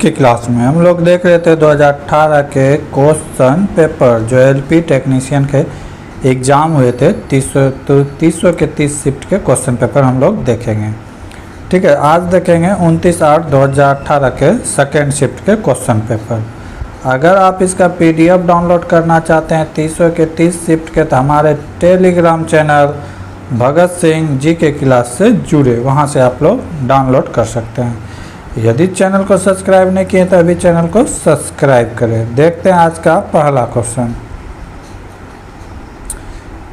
की क्लास में हम लोग देख रहे थे 2018 के क्वेश्चन पेपर जो एलपी टेक्नीशियन के एग्ज़ाम हुए थे 300 के 30 शिफ्ट के क्वेश्चन पेपर हम लोग देखेंगे। ठीक है, आज देखेंगे 29/8/2018 के सेकेंड शिफ्ट के क्वेश्चन पेपर। अगर आप इसका पीडीएफ डाउनलोड करना चाहते हैं 300 के 30 शिफ्ट के, तो हमारे टेलीग्राम चैनल भगत सिंह जी के क्लास से जुड़े, वहाँ से आप लोग डाउनलोड कर सकते हैं। यदि चैनल को सब्सक्राइब नहीं किए तो अभी चैनल को सब्सक्राइब करें। देखते हैं आज का पहला क्वेश्चन।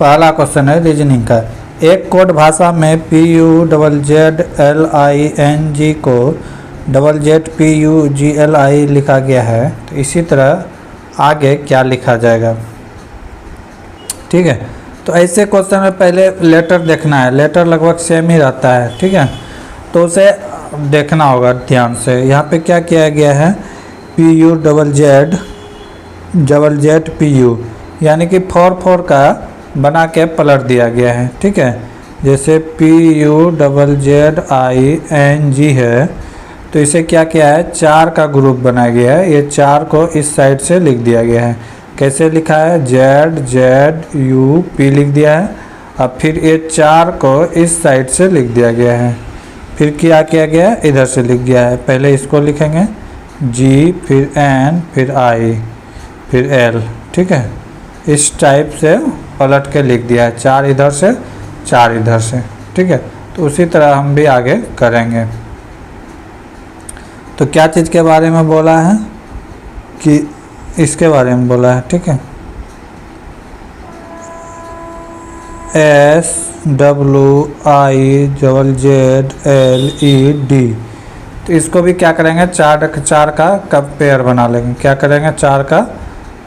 पहला क्वेश्चन है रीजनिंग का। एक कोड भाषा में PUZZLING को ZZPUGLI लिखा गया है, तो इसी तरह आगे क्या लिखा जाएगा। ठीक है, तो ऐसे क्वेश्चन में पहले लेटर देखना है। लेटर लगभग सेम ही रहता है। ठीक है, तो उसे देखना होगा ध्यान से। यहाँ पे क्या किया गया है, PUZZPU यानी कि 4 का बना के पलट दिया गया है। ठीक है, जैसे PUZZING है, तो इसे क्या किया है, 4 का ग्रुप बनाया गया है। ये 4 को इस साइड से लिख दिया गया है। कैसे लिखा है, ZZUP लिख दिया है। अब फिर ये 4 को इस साइड से लिख दिया गया है। फिर क्या किया गया है, इधर से लिख गया है। पहले इसको लिखेंगे G, फिर N, फिर I, फिर L। ठीक है, इस टाइप से पलट के लिख दिया है, 4 इधर से 4 इधर से। ठीक है, तो उसी तरह हम भी आगे करेंगे। तो क्या चीज़ के बारे में बोला है कि इसके बारे में बोला है। ठीक है, SWIZZLED। तो इसको भी क्या करेंगे, 4 का पेयर बना लेंगे। क्या करेंगे, 4 का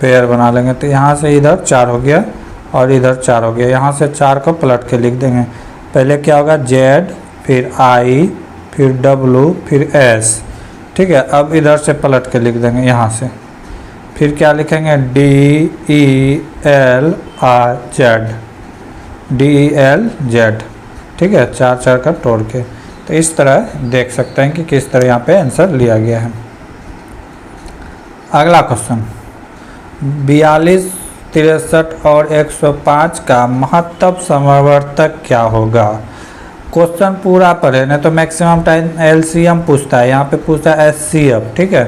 पेयर बना लेंगे। तो यहाँ से इधर 4 हो गया और इधर 4 हो गया। यहाँ से 4 को पलट के लिख देंगे। पहले क्या होगा, Z, फिर I, फिर W, फिर S। ठीक है, अब इधर से पलट के लिख देंगे यहाँ से। फिर क्या लिखेंगे, DELZ। ठीक है, 4 का तोड़ के। तो इस तरह देख सकते हैं कि किस तरह यहाँ पे आंसर लिया गया है। अगला क्वेश्चन, 42, 63 और 105 का महत्तम समवर्तक क्या होगा। क्वेश्चन पूरा पढ़े नहीं तो मैक्सिमम टाइम LCM पूछता है, यहाँ पे पूछता है HCF। ठीक है,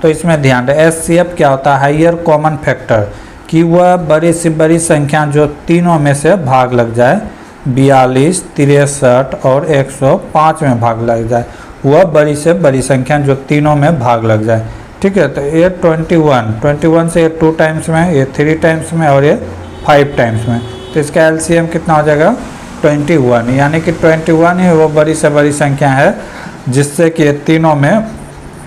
तो इसमें ध्यान रहे, HCF क्या होता है, हायर कॉमन फैक्टर, कि वह बड़ी से बड़ी संख्या जो तीनों में से भाग लग जाए, 42, 63 और 105 में भाग लग जाए, वह बड़ी से बड़ी संख्या जो तीनों में भाग लग जाए। ठीक है, तो ये 21 से ये 2 टाइम्स में, ये 3 टाइम्स में और ये 5 टाइम्स में। तो इसका LCM कितना हो जाएगा, 21। यानी कि 21 ही वो बड़ी से बड़ी संख्या है जिससे कि ये तीनों में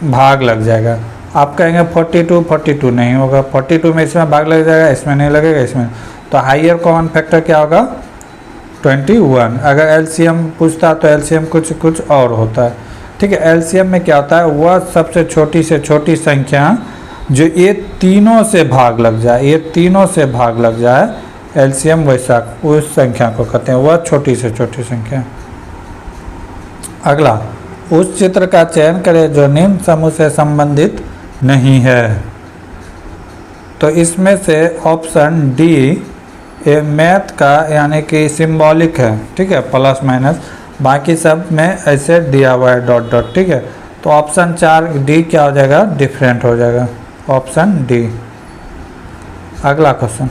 भाग लग जाएगा। आप कहेंगे 42 नहीं होगा, 42 में इसमें भाग लग जाएगा, इसमें नहीं लगेगा, इसमें। तो हायर कॉमन फैक्टर क्या होगा, 21। अगर LCM पूछता तो LCM कुछ और होता है। ठीक है, LCM में क्या होता है, वह सबसे छोटी से छोटी संख्या जो ये तीनों से भाग लग जाए, ये तीनों से भाग लग जाए, LCM वैसा उस संख्या को कहते हैं, वह छोटी से छोटी संख्या। अगला, उस चित्र का चयन करें जो निम्न समूह से संबंधित नहीं है। तो इसमें से ऑप्शन D ये मैथ का यानी कि सिंबॉलिक है। ठीक है, प्लस माइनस, बाकी सब में ऐसे दिया हुआ है डॉट डॉट। ठीक है, तो ऑप्शन 4 D क्या हो जाएगा, डिफरेंट हो जाएगा, ऑप्शन D। अगला क्वेश्चन,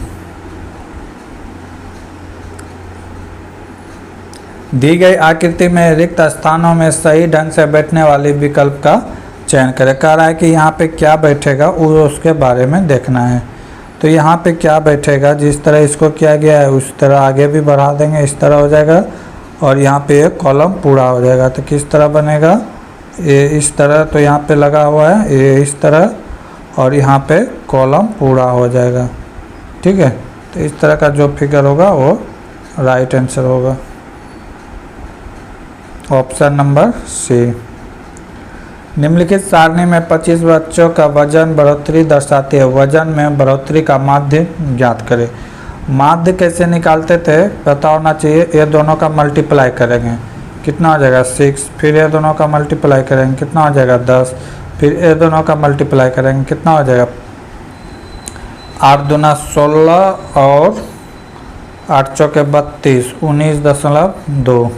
दी गई आकृति में रिक्त स्थानों में सही ढंग से बैठने वाले विकल्प का चयन करें। कह रहा है कि यहाँ पे क्या बैठेगा वो उसके बारे में देखना है। तो यहाँ पे क्या बैठेगा, जिस तरह इसको किया गया है उस तरह आगे भी बढ़ा देंगे, इस तरह हो जाएगा। और यहाँ पे एक कॉलम पूरा हो जाएगा। तो किस तरह बनेगा, ये इस तरह, तो यहाँ पे लगा हुआ है ये इस तरह, और यहाँ पे कॉलम पूरा हो जाएगा। ठीक है, तो इस तरह का जो फिगर होगा वो राइट आंसर होगा, ऑप्शन नंबर C। निम्नलिखित सारणी में 25 बच्चों का वजन बढ़ोतरी दर्शाती है। वजन में बढ़ोतरी का माध्य ज्ञात करें। माध्य कैसे निकालते थे पता होना चाहिए। ये दोनों का मल्टीप्लाई करेंगे, कितना हो जाएगा 6। फिर ये दोनों का मल्टीप्लाई करेंगे, कितना हो जाएगा 10। फिर ये दोनों का मल्टीप्लाई करेंगे, कितना हो जाएगा 8 दूना 16 और 8 चौके 32, 19.2।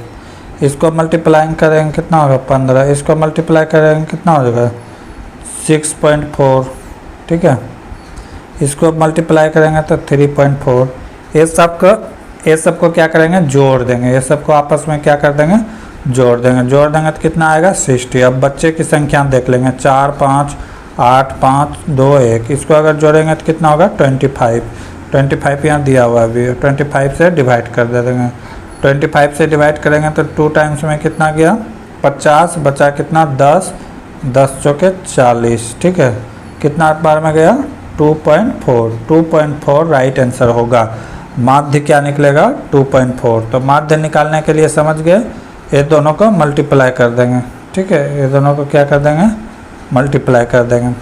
इसको मल्टीप्लाई करेंगे कितना होगा 15, इसको मल्टीप्लाई करेंगे कितना हो जाएगा 6.4, ठीक है। इसको मल्टीप्लाई करेंगे तो 3.4। ये सबको क्या करेंगे जोड़ देंगे, ये सबको आपस में क्या कर देंगे जोड़ देंगे तो कितना आएगा 60। अब बच्चे की संख्या देख लेंगे 4 5 8 5 2 1, इसको अगर जोड़ेंगे तो कितना होगा 25 यहाँ दिया हुआ है अभी, 25 से डिवाइड कर दे देंगे। 25 से डिवाइड करेंगे तो 2 टाइम्स में कितना गया 50, बचा कितना 10 चौके 40, ठीक है। कितना बार में गया 2.4 राइट आंसर होगा। माध्य क्या निकलेगा 2.4। तो माध्य निकालने के लिए समझ गए, ये दोनों को मल्टीप्लाई कर देंगे, ठीक है। ये दोनों को क्या कर देंगे मल्टीप्लाई कर देंगे।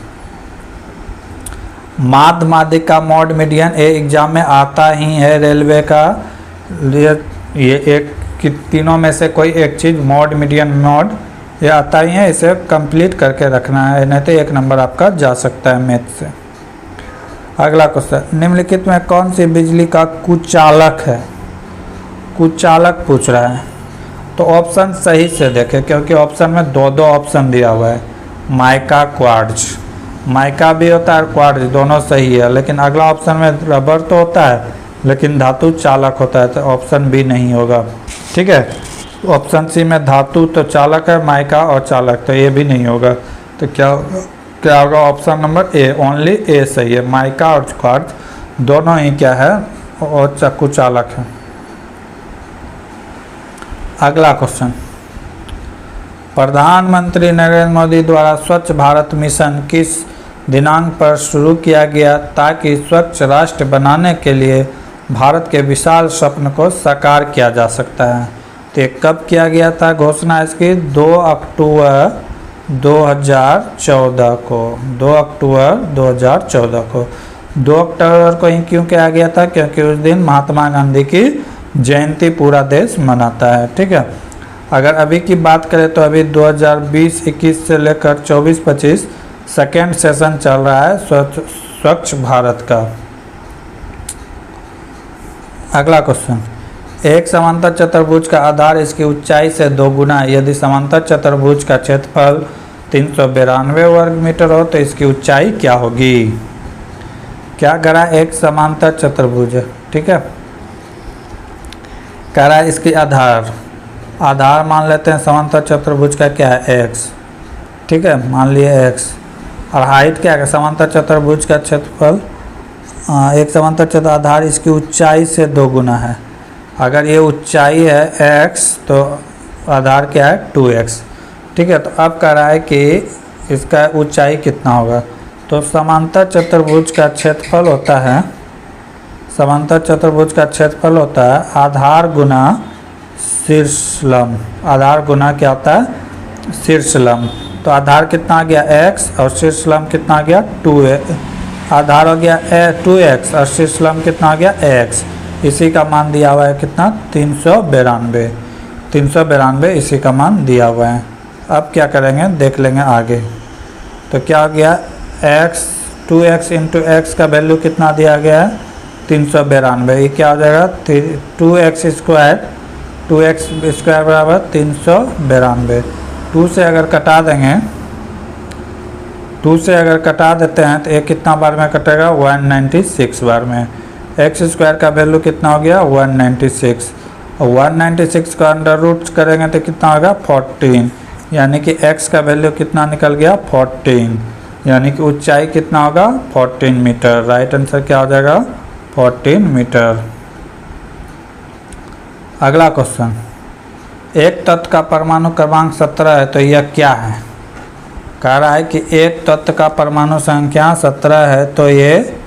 माध्य का मॉड मीडियन ये एग्जाम में आता ही है रेलवे का। ये एक कि तीनों में से कोई एक चीज़ मॉड मीडियन मॉड ये आता ही है, इसे कंप्लीट करके रखना है, नहीं तो 1 नंबर आपका जा सकता है मैथ से। अगला क्वेश्चन, निम्नलिखित में कौन सी बिजली का कुचालक है? कुचालक पूछ रहा है, तो ऑप्शन सही से देखें क्योंकि ऑप्शन में दो ऑप्शन दिया हुआ है, माइका क्वार्ट्ज। माइका भी होता है और क्वार्ट्ज, दोनों सही है, लेकिन अगला ऑप्शन में रबर तो होता है लेकिन धातु चालक होता है, तो ऑप्शन बी नहीं होगा, ठीक है। ऑप्शन सी में धातु तो चालक है, माइका और चालक, तो ये भी नहीं होगा। तो क्या होगा ऑप्शन नंबर ए, ओनली ए सही है। माइका और क्वार्ट्ज दोनों ही क्या है और चक्कू चालक है। अगला क्वेश्चन, प्रधानमंत्री नरेंद्र मोदी द्वारा स्वच्छ भारत मिशन किस दिनांक पर शुरू किया गया ताकि स्वच्छ राष्ट्र बनाने के लिए भारत के विशाल स्वप्न को साकार किया जा सकता है? तो कब किया गया था घोषणा इसकी 2 अक्टूबर 2014 को। 2 अक्टूबर 2014 को 2 अक्टूबर को ही क्यों किया गया था? क्योंकि उस दिन महात्मा गांधी की जयंती पूरा देश मनाता है, ठीक है। अगर अभी की बात करें तो अभी 2020-21 से लेकर 24-25 सेकेंड सेशन चल रहा है स्वच्छ भारत का। अगला क्वेश्चन, एक समांतर चतुर्भुज का आधार इसकी ऊंचाई से 2 गुना है यदि समांतर चतुर्भुज का क्षेत्रफल 392 वर्ग मीटर हो तो इसकी ऊंचाई क्या होगी? क्या कह रहा है? एक समांतर चतुर्भुज है, ठीक है। कह रहा है इसकी आधार मान लेते हैं समांतर चतुर्भुज का क्या है x, ठीक है, मान लिए x। और हाइट क्या है? समांतर चतुर्भुज का क्षेत्रफल एक समांतर चतुर्भुज आधार इसकी ऊंचाई से 2 गुना है। अगर ये ऊंचाई है x तो आधार क्या है 2x, ठीक है। तो अब कह रहा है कि इसका ऊंचाई कितना होगा? तो समांतर चतुर्भुज का क्षेत्रफल होता है, समांतर चतुर्भुज का क्षेत्रफल होता है आधार गुना शीर्ष लंब। आधार गुना क्या होता है शीर्ष लंब। तो आधार कितना आ गया x और शीर्ष लंब कितना आ गया 2x। आधार हो गया 2x और शीर्ष लंब कितना आ गया x। इसी का मान दिया हुआ है कितना 392 इसी का मान दिया हुआ है। अब क्या करेंगे देख लेंगे आगे। तो क्या हो गया x 2x इंटू x का वैल्यू कितना दिया गया है 392। ये क्या हो जाएगा 2x स्क्वायर बराबर 392। 2 से अगर कटा देते हैं तो एक कितना बार में कटेगा 196 बार में। एक्स स्क्वायर का वैल्यू कितना हो गया 196 और 196 का अंडर रूट करेंगे तो कितना होगा 14, यानी कि x का वैल्यू कितना निकल गया 14, यानी कि ऊंचाई कितना होगा 14 मीटर। राइट आंसर क्या हो जाएगा 14 मीटर। अगला क्वेश्चन, एक तत्व का परमाणु क्रमांक 17 है तो यह क्या है? कह रहा है कि एक तत्व का परमाणु संख्या 17 है तो ये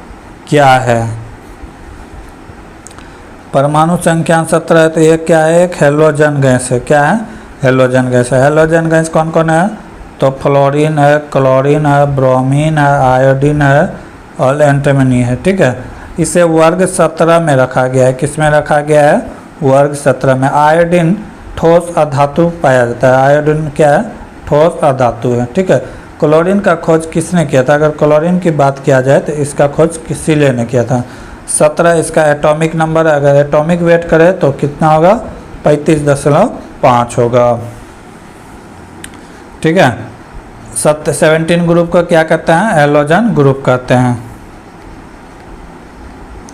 क्या है? परमाणु संख्या 17 है तो ये क्या है? एक हेलोजन गैस है। क्या है? हेलोजन गैस है। हेलोजन गैस कौन कौन है? तो फ्लोरीन है, क्लोरीन है, ब्रोमीन है, आयोडीन है और एंटीमनी है, ठीक है। इसे वर्ग 17 में रखा गया है। किस में रखा गया है? वर्ग 17 में। आयोडीन ठोस अधातु पाया जाता है। आयोडीन क्या है? ठोस अधातु है, ठीक है। क्लोरीन का खोज किसने किया था? अगर क्लोरीन की बात किया जाए तो इसका खोज किसीले ने किया था। 17 इसका एटॉमिक नंबर है। अगर एटॉमिक वेट करें तो कितना होगा? 35.5 होगा। ठीक है। 17 ग्रुप को क्या कहते हैं? हैलोजन ग्रुप कहते हैं।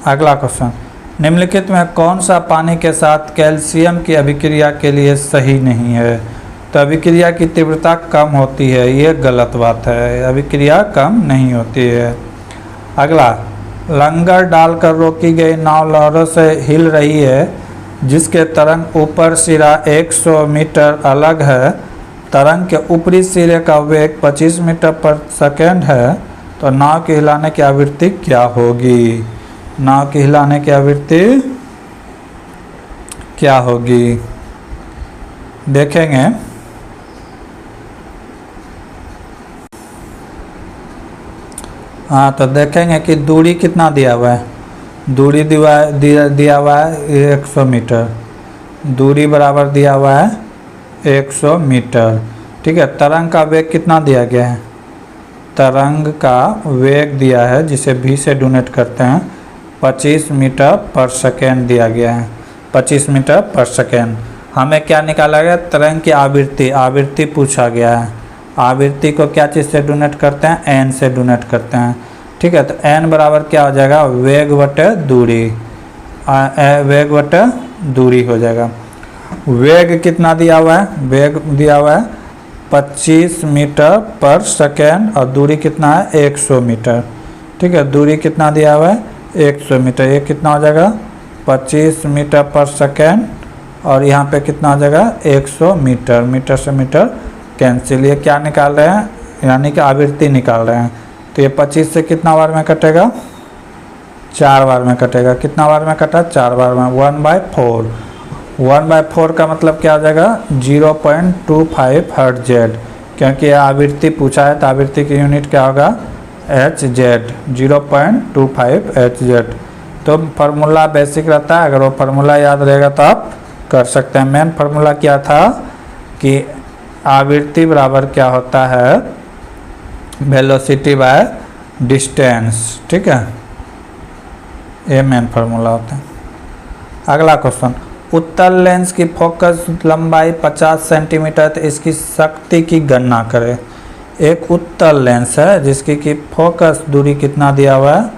अगला क्वेश्चन, निम्नलिखित में कौन सा पानी के साथ कैल्शियम की अभिक्रिया के लिए सही नहीं है? तो अभिक्रिया की तीव्रता कम होती है, ये गलत बात है, अभिक्रिया कम नहीं होती है। अगला, लंगर डालकर रोकी गई नाव लहरों से हिल रही है, जिसके तरंग ऊपर सिरा 100 मीटर अलग है, तरंग के ऊपरी सिरे का वेग 25 मीटर पर सेकेंड है, तो नाव के हिलाने की आवृत्ति क्या होगी? नाव की हिलाने की आवृत्ति क्या होगी? देखेंगे। हाँ, तो देखेंगे कि दूरी कितना दिया हुआ है। दूरी दिया हुआ है 100 मीटर, दूरी बराबर दिया हुआ है 100 मीटर। ठीक है। तरंग का वेग कितना दिया गया है? तरंग का वेग दिया है, जिसे v से डोनेट करते हैं, 25 मीटर पर सेकेंड दिया गया है। 25 मीटर पर सेकेंड। हमें क्या निकाला गया? तरंग की आवृत्ति। आवृत्ति पूछा गया है। आवृत्ति को क्या चीज़ से डोनेट करते हैं? n से डोनेट करते हैं। ठीक है। तो n बराबर क्या हो जाएगा? वेग बटे दूरी। वेग बटे दूरी हो जाएगा। वेग कितना दिया हुआ है? वेग दिया हुआ है 25 मीटर पर सेकेंड और दूरी कितना है? 100 मीटर। ठीक है। दूरी कितना दिया हुआ है? 100 मीटर। ये कितना हो जाएगा? 25 मीटर पर सेकेंड और यहाँ पे कितना हो जाएगा? 100 मीटर। मीटर से मीटर कैंसिल। ये क्या निकाल रहे हैं? यानी कि आवृत्ति निकाल रहे हैं। तो ये 25 से कितना बार में कटेगा? 4 बार में कटेगा। कितना बार में कटा? 4 बार में। 1/4। 1/4 का मतलब क्या हो जाएगा? 0.25 हर्ट्ज, क्योंकि आवृत्ति पूछा है तो आवृत्ति की यूनिट क्या होगा? Hz। 0.25 Hz। तो फार्मूला बेसिक रहता है, अगर वो फार्मूला याद रहेगा तो आप कर सकते हैं। मेन फार्मूला क्या था कि आवृत्ति बराबर क्या होता है? Velocity by distance. ठीक है। ये मेन फार्मूला होता है। अगला क्वेश्चन, उत्तल लेंस की फोकस लंबाई 50 सेंटीमीटर, तो इसकी शक्ति की गणना करें। एक उत्तल लेंस है जिसकी की फोकस दूरी कितना दिया हुआ है?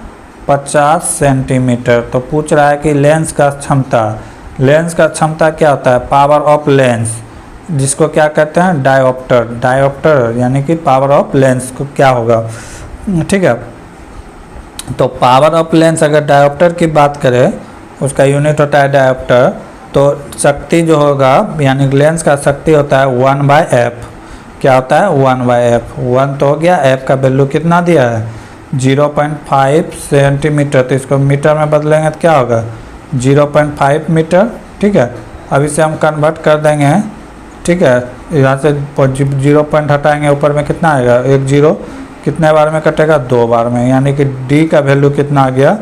50 सेंटीमीटर। तो पूछ रहा है कि लेंस का क्षमता। लेंस का क्षमता क्या होता है? पावर ऑफ लेंस, जिसको क्या कहते हैं? डायोप्टर। डायोप्टर यानी कि पावर ऑफ लेंस को क्या होगा? ठीक है। तो पावर ऑफ लेंस अगर डायोप्टर की बात करें, उसका यूनिट होता है डायोप्टर, तो शक्ति जो होगा यानी लेंस का शक्ति होता है 1/f। क्या होता है? 1/f। 1 तो हो गया, f का वैल्यू कितना दिया है? 0.5 सेंटीमीटर। तो इसको मीटर में बदलेंगे तो क्या होगा? 0.5 मीटर। ठीक है। अब इसे हम कन्वर्ट कर देंगे। ठीक है। यहाँ से 0 पॉइंट हटाएंगे, ऊपर में कितना आएगा? 1 0। कितने बार में कटेगा? 2 बार में। यानी कि d का वैल्यू कितना आ गया?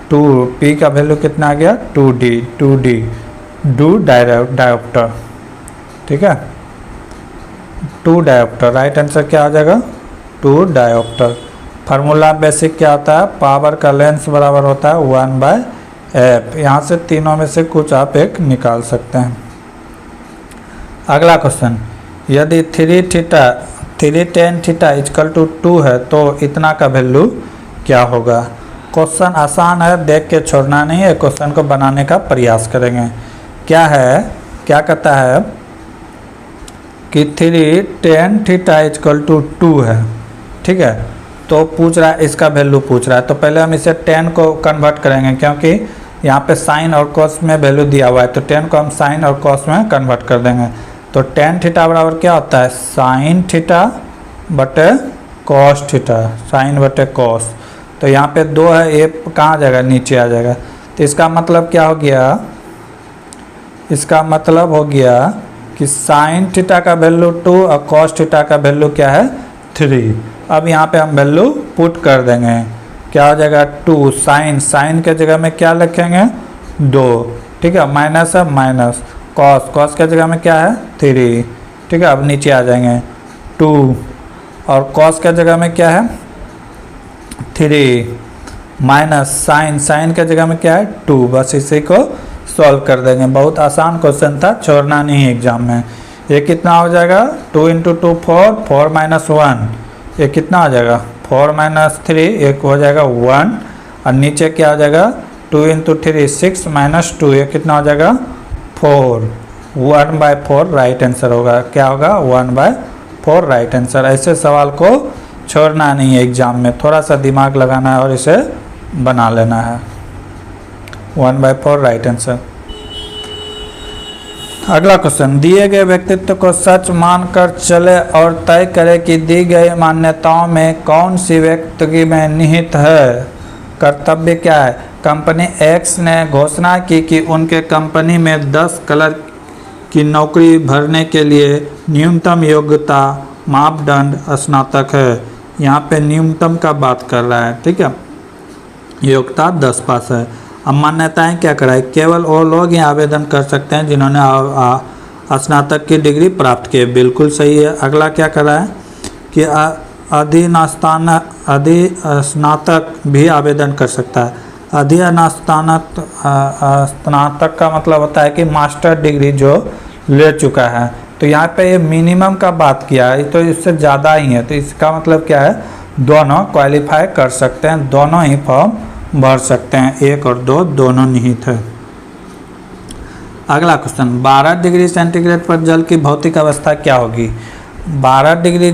2। p का वैल्यू कितना आ गया? 2d। Do dioptre. ठीक है। 2 डायोप्टर। राइट आंसर क्या आ जाएगा? 2 डायोप्टर। फार्मूला बेसिक क्या होता है? पावर का लेंस बराबर होता है 1/f। यहाँ से तीनों में से कुछ आप एक निकाल सकते हैं। अगला क्वेश्चन, यदि 3 tan थीटा इक्वल टू 2 है तो इतना का वैल्यू क्या होगा? क्वेश्चन आसान है, देख के छोड़ना नहीं है, क्वेश्चन को बनाने का प्रयास करेंगे। क्या है? क्या कहता है कि 3 tan थीटा इक्वल टू 2 है। ठीक है। तो पूछ रहा है, इसका वैल्यू पूछ रहा है। तो पहले हम इसे tan को कन्वर्ट करेंगे, क्योंकि यहाँ पे साइन और कॉस में वैल्यू दिया हुआ है, तो tan को हम साइन और कॉस में कन्वर्ट कर देंगे। तो tan थीटा बराबर क्या होता है? साइन थीटा बटे कॉस थीटा। साइन बटे कॉस। तो यहाँ पे 2 है, ये कहाँ जाएगा? नीचे आ जाएगा। तो इसका मतलब क्या हो गया? इसका मतलब हो गया कि साइन थीटा का वैल्यू 2 और कॉस थीटा का वैल्यू क्या है? 3। अब यहाँ पे हम वैल्यू पुट कर देंगे। क्या हो जाएगा? 2 साइन के जगह में क्या लिखेंगे? 2। ठीक है। माइनस है माइनस, कॉस के जगह में क्या है? 3। ठीक है। अब नीचे आ जाएंगे 2 और कॉस का जगह में क्या है 3 माइनस साइन के जगह में क्या है 2। बस इसी को सॉल्व कर देंगे। बहुत आसान क्वेश्चन था, छोड़ना नहीं एग्जाम में। ये कितना हो जाएगा 2 × 2 4, 4 - 1 ये कितना हो जाएगा 4 - 3 एक हो जाएगा 1 और नीचे क्या हो जाएगा 2 × 3 6 - 2 ये कितना हो जाएगा 4। 1/4 राइट आंसर होगा। क्या होगा 1/4 राइट आंसर। ऐसे सवाल को छोड़ना नहीं है एग्जाम में, थोड़ा सा दिमाग लगाना है और इसे बना लेना है। 1/4 राइट आंसर। अगला क्वेश्चन, दिए गए व्यक्तित्व को सच मानकर चले और तय करे कि दी गई मान्यताओं में कौन सी व्यक्ति में निहित है। कर्तव्य क्या है, कंपनी एक्स ने घोषणा की कि उनके कंपनी में 10 क्लर्क की नौकरी भरने के लिए न्यूनतम योग्यता मापदंड स्नातक है। यहाँ पे न्यूनतम का बात कर रहा है, ठीक है, योग्यता 10 पास है। अब मान्यताएं क्या कराए, केवल वो लोग ही आवेदन कर सकते हैं जिन्होंने स्नातक की डिग्री प्राप्त की है। बिल्कुल सही है। अगला क्या करा है कि स्नातक भी आवेदन कर सकता है। स्नातक का मतलब होता है कि मास्टर डिग्री जो ले चुका है। तो यहाँ पे ये मिनिमम का बात किया है, तो इससे ज़्यादा ही है। तो इसका मतलब क्या है, दोनों क्वालिफाई कर सकते हैं, दोनों ही फॉर्म भर सकते हैं। 1 और 2 दोनों निहित है। अगला क्वेश्चन, 12 डिग्री सेंटीग्रेड पर जल की भौतिक अवस्था क्या होगी। 12 डिग्री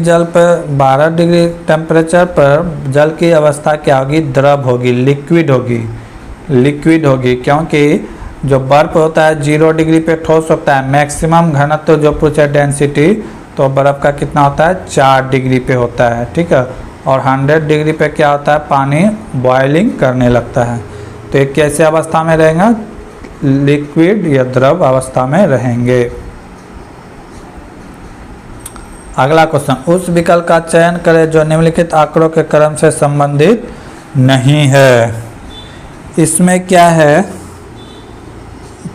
टेम्परेचर पर जल की अवस्था क्या होगी, द्रव होगी, लिक्विड होगी। क्योंकि जो बर्फ होता है 0 डिग्री पे ठोस होता है। मैक्सिमम घनत्व जो पूछे डेंसिटी, तो बर्फ का कितना होता है 4 डिग्री पे होता है, ठीक है। और 100 डिग्री पे क्या होता है, पानी बॉइलिंग करने लगता है। तो ये कैसे अवस्था में रहेगा, लिक्विड या द्रव अवस्था में रहेंगे। अगला क्वेश्चन, उस विकल्प का चयन करें जो निम्नलिखित आंकड़ों के क्रम से संबंधित नहीं है। इसमें क्या है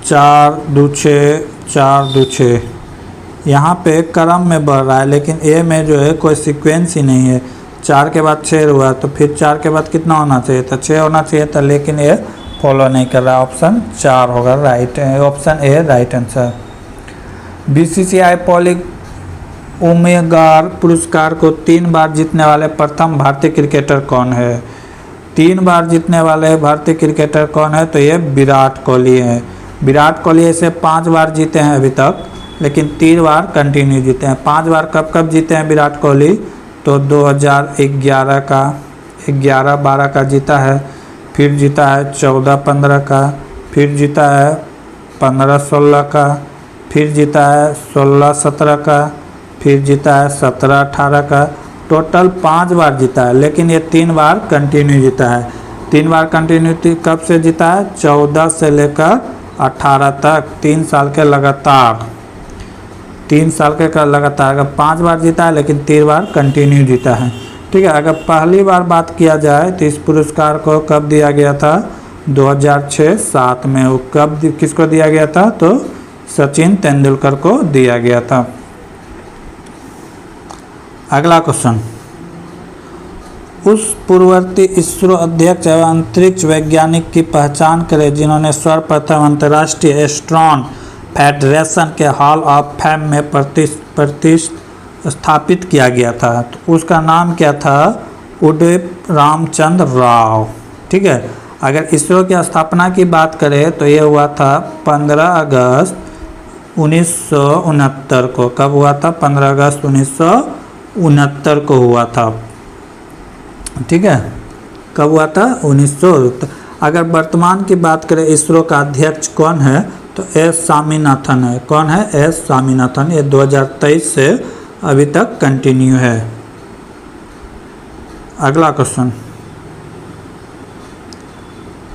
4 2 6 4 2 6 यहाँ पे क्रम में बढ़ रहा है, लेकिन ए में जो है कोई सीक्वेंस ही नहीं है। 4 के बाद 6 हुआ, तो फिर 4 के बाद कितना होना चाहिए था, 6 होना चाहिए था, लेकिन ये फॉलो नहीं कर रहा। ऑप्शन 4 होगा right, option A right answer. BCCI Polly Umrigar पुरस्कार को 3 बार जीतने वाले प्रथम भारतीय क्रिकेटर कौन है। 3 बार जीतने वाले भारतीय क्रिकेटर कौन है, तो ये विराट कोहली है। विराट कोहली इसे 5 बार जीते हैं अभी तक, लेकिन 3 बार कंटिन्यू जीते हैं। 5 बार कब जीते हैं विराट कोहली, तो 2011 का 11-12 का जीता है, फिर जीता है 14-15 का, फिर जीता है 15-16 का, फिर जीता है 16-17 का, फिर जीता है 17-18 का। टोटल 5 बार जीता है, लेकिन ये 3 बार कंटिन्यू जीता है। 3 बार कंटिन्यू कब से जीता है, 14 से लेकर 18 तक, 3 साल के लगातार। 3 साल के का लगातार अगर 5 बार जीता है, लेकिन 3 बार कंटिन्यू जीता है, ठीक है। अगर पहली बार बात किया जाए तो इस पुरस्कार को कब दिया गया था, 2006-07 में। वो कब किसको दिया गया था, तो सचिन तेंदुलकर को दिया गया था। अगला क्वेश्चन, उस पूर्ववर्ती इसरो अध्यक्ष एवं अंतरिक्ष वैज्ञानिक की पहचान करें जिन्होंने सर्वप्रथम अंतर्राष्ट्रीय एस्ट्रोनॉम फेडरेशन के हॉल ऑफ फेम में प्रतिष्ठापित किया गया था। तो उसका नाम क्या था, उदित रामचंद्र राव, ठीक है। अगर इसरो की स्थापना की बात करें तो ये हुआ था 15 अगस्त 1969 को। कब हुआ था, 15 अगस्त 1969 को हुआ था, ठीक है। कब हुआ था, 1900। अगर वर्तमान की बात करें इसरो का अध्यक्ष कौन है, तो एस स्वामीनाथन है। कौन है, एस स्वामीनाथन। ये 2023 से अभी तक कंटिन्यू है। अगला क्वेश्चन,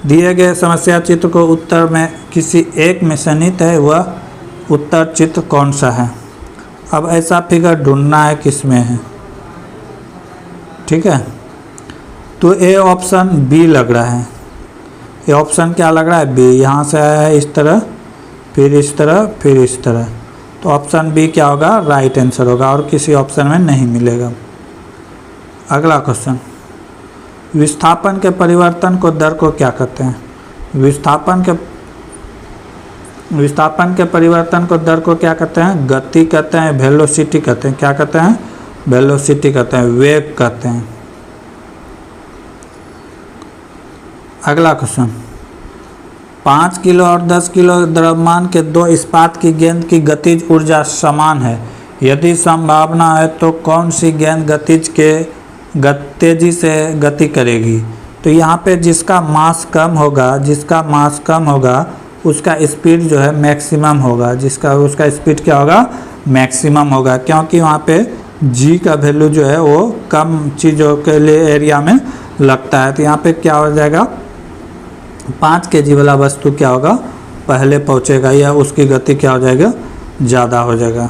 दिए गए समस्या चित्र को उत्तर में किसी एक में सन्निहित है, वह उत्तर चित्र कौन सा है। अब ऐसा फिगर ढूंढना है किस में है, ठीक है। तो ए ऑप्शन बी लग रहा है। ये ऑप्शन क्या लग रहा है, बी। यहाँ से आया है इस तरह, फिर इस तरह, फिर इस तरह। तो ऑप्शन बी क्या होगा, राइट आंसर होगा, और किसी ऑप्शन में नहीं मिलेगा। अगला क्वेश्चन, विस्थापन के परिवर्तन को दर को क्या कहते हैं? विस्थापन के परिवर्तन को दर को क्या कहते हैं? गति कहते हैं, वेलोसिटी कहते हैं। क्या कहते हैं? वेलोसिटी कहते हैं, वेग कहते हैं। अगला क्वेश्चन, 5 किलो और 10 किलो द्रव्यमान के दो इस्पात की गेंद की गतिज ऊर्जा समान है। यदि संभावना है तो कौन सी गेंद तेजी से गति करेगी? तो यहाँ पे जिसका मास कम होगा उसका स्पीड जो है मैक्सिमम होगा। उसका स्पीड क्या होगा? मैक्सिमम होगा, क्योंकि वहाँ पे जी का वैल्यू जो है वो कम चीज़ों के लिए एरिया में लगता है। तो यहाँ पे क्या हो जाएगा? 5 kg वाला वस्तु क्या होगा? पहले पहुँचेगा, या उसकी गति क्या हो जाएगा? ज़्यादा हो जाएगा।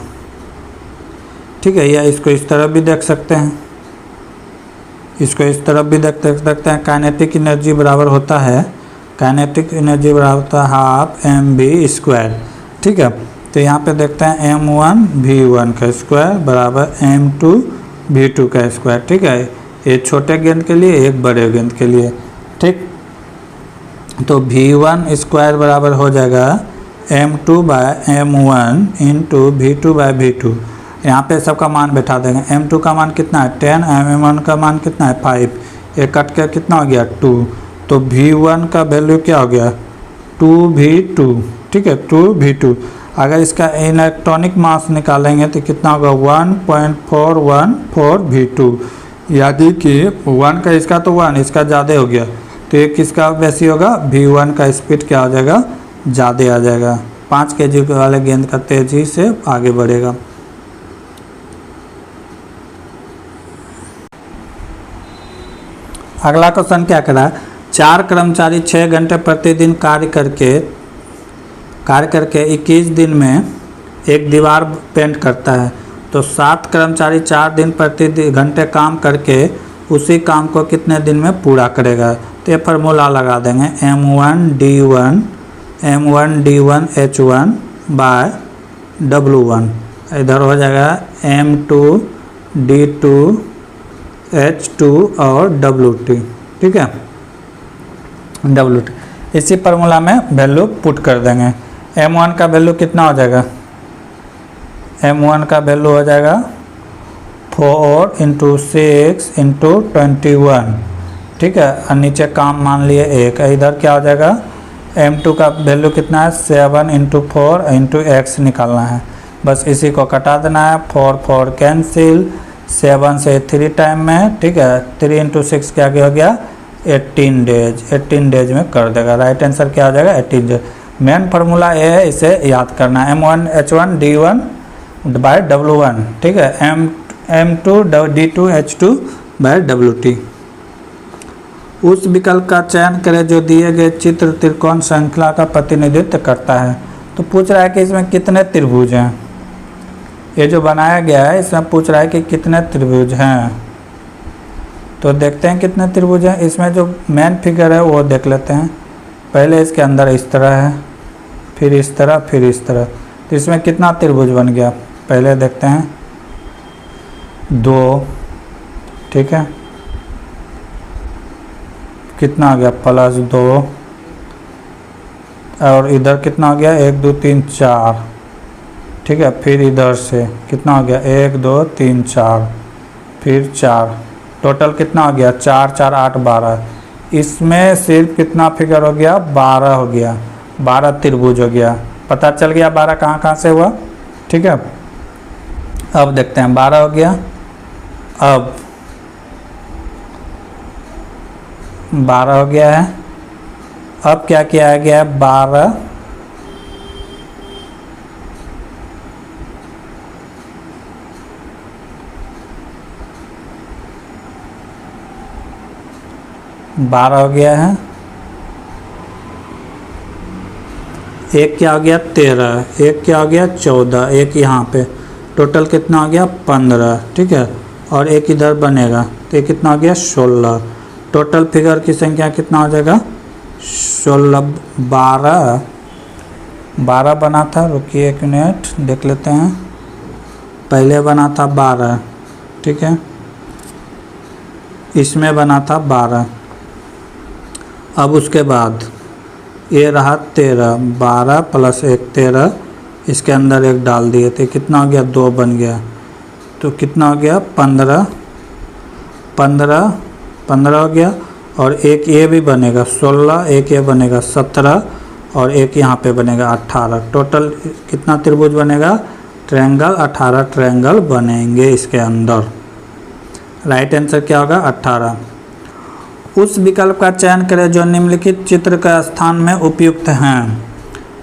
ठीक है, या इसको इस तरफ भी देख सकते हैं, काइनेटिक एनर्जी बराबर होता है हाफ mv²। ठीक है, तो यहाँ पे देखते हैं m1 v1 का स्क्वायर बराबर m2 v2 का स्क्वायर। ठीक है, ये छोटे गेंद के लिए, एक बड़े गेंद के लिए। ठीक, तो v1 स्क्वायर बराबर हो जाएगा m2/m1 इंटू v2/v2। यहाँ पे सबका मान बैठा देंगे। m2 का मान कितना है? 10, m1 का मान कितना है? 5। ये कट के कितना हो गया? 2। तो v1 का वैल्यू क्या हो गया? 2v2। ठीक है, 2v2। अगर इसका इलेक्ट्रॉनिक मास निकालेंगे तो कितना होगा? 1.414 v2। यानी कि 1 का इसका तो 1, इसका ज़्यादा हो गया, तो ये किसका बेसी होगा? v1 का स्पीड क्या हो जाएगा? ज़्यादा आ जाएगा। 5 kg वाले गेंद का तेज़ी से आगे बढ़ेगा। अगला क्वेश्चन क्या कह रहा है? 4 कर्मचारी 6 घंटे प्रतिदिन कार्य करके 21 दिन में एक दीवार पेंट करता है, तो 7 कर्मचारी 4 दिन प्रति घंटे काम करके उसी काम को कितने दिन में पूरा करेगा? तो ये फार्मूला लगा देंगे, m1d1h1/w1। इधर हो जाएगा m2d2h2 और wt। ठीक है, wt इसी फार्मूला में वैल्यू पुट कर देंगे। m1 का वैल्यू कितना हो जाएगा? m1 का वैल्यू हो जाएगा 4 × 6 × 21। ठीक है, और नीचे काम मान लिए 1। इधर क्या हो जाएगा? m2 का वैल्यू कितना है? 7 × 4 × x निकालना है। बस इसी को कटा देना है। 4 कैंसिल, 7 से 3 टाइम में। ठीक है, 3 × 6 क्या हो गया? 18 डेज में कर देगा। राइट आंसर क्या हो जाएगा? 18 डेज। मेन फार्मूला ये है, इसे याद करना है, m1h1d1/w1। ठीक है, m2d2h2/wt। उस विकल्प का चयन करें जो दिए गए चित्र त्रिकोण श्रृंखला का प्रतिनिधित्व करता है। तो पूछ रहा है कि इसमें कितने त्रिभुज हैं। ये जो बनाया गया है इसमें पूछ रहा है कि कितने त्रिभुज हैं। तो देखते हैं कितने त्रिभुज हैं। इसमें जो मेन फिगर है वो देख लेते हैं। पहले इसके अंदर इस तरह है, फिर इस तरह, फिर इस तरह। तो इसमें कितना त्रिभुज बन गया? पहले देखते हैं, 2। ठीक है, कितना आ गया? +2। और इधर कितना हो गया? 1 2 3 4। ठीक है, फिर इधर से कितना हो गया? 1 2 3 4, फिर 4। टोटल कितना हो गया? 4 4 8 12। इसमें सिर्फ कितना फिगर हो गया? 12 हो गया। 12 त्रिभुज हो गया। पता चल गया 12 कहाँ से हुआ। ठीक है, अब देखते हैं। 12 हो गया। अब 12 हो गया है। अब क्या किया गया है? 12 हो गया है। एक क्या हो गया? 13। एक क्या हो गया? 14। एक यहाँ पे टोटल कितना हो गया? 15। ठीक है, और एक इधर बनेगा तो ये कितना हो गया? 16। टोटल फिगर की संख्या कितना हो जाएगा? 16। 12 बना था। रुकिए 1 मिनट देख लेते हैं। पहले बना था 12। ठीक है, इसमें बना था 12। अब उसके बाद ये रहा 13, 12 प्लस 1 13, इसके अंदर 1 डाल दिए थे, कितना हो गया 2 बन गया, तो कितना हो गया 15 15 15 हो गया। और एक ये भी बनेगा 16, एक ये बनेगा 17 और एक यहाँ पे बनेगा 18। टोटल कितना त्रिभुज बनेगा, ट्रायंगल 18 ट्रायंगल बनेंगे इसके अंदर। राइट आंसर क्या होगा 18। उस विकल्प का चयन करें जो निम्नलिखित चित्र का स्थान में उपयुक्त हैं।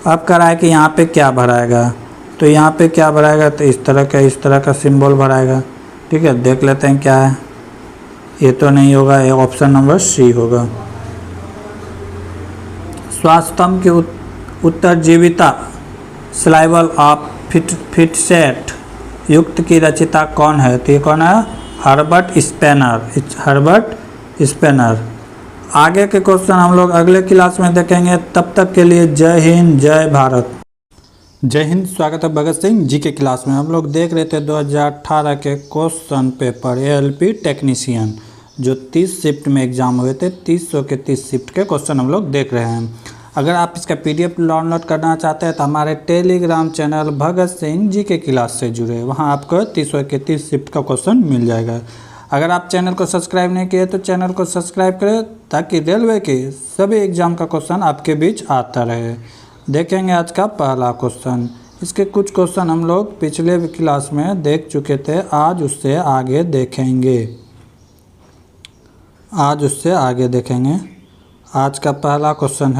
अब कह रहा है कि यहाँ पे क्या भराएगा, तो यहाँ पे क्या भराएगा, तो इस तरह का सिंबल भराएगा। ठीक है, देख लेते हैं क्या है। ये तो नहीं होगा, ये ऑप्शन नंबर सी होगा। स्वास्थ्यम की उत्तरजीविता सर्वाइवल ऑफ फिटसेट युक्त की रचयिता कौन है, तो ये कौन है, हर्बर्ट स्पेनर। आगे के क्वेश्चन हम लोग अगले क्लास में देखेंगे। तब तक के लिए जय हिंद, जय भारत। जय हिंद, स्वागत है भगत सिंह जी के क्लास में। हम लोग देख रहे थे 2018 के क्वेश्चन पेपर एएलपी टेक्नीशियन, जो 30 शिफ्ट में एग्जाम हुए थे। 300 के 30 शिफ्ट के क्वेश्चन हम लोग देख रहे हैं। अगर आप इसका PDF डाउनलोड करना चाहते हैं तो हमारे टेलीग्राम चैनल भगत सिंह जी के क्लास से जुड़े, वहां आपको 300 के 30 शिफ्ट का क्वेश्चन मिल जाएगा। अगर आप चैनल को सब्सक्राइब नहीं किए तो चैनल को सब्सक्राइब करें, ताकि रेलवे के सभी एग्जाम का क्वेश्चन आपके बीच आता रहे। देखेंगे आज का पहला क्वेश्चन। इसके कुछ क्वेश्चन हम लोग पिछले क्लास में देख चुके थे, आज उससे आगे देखेंगे। आज का पहला क्वेश्चन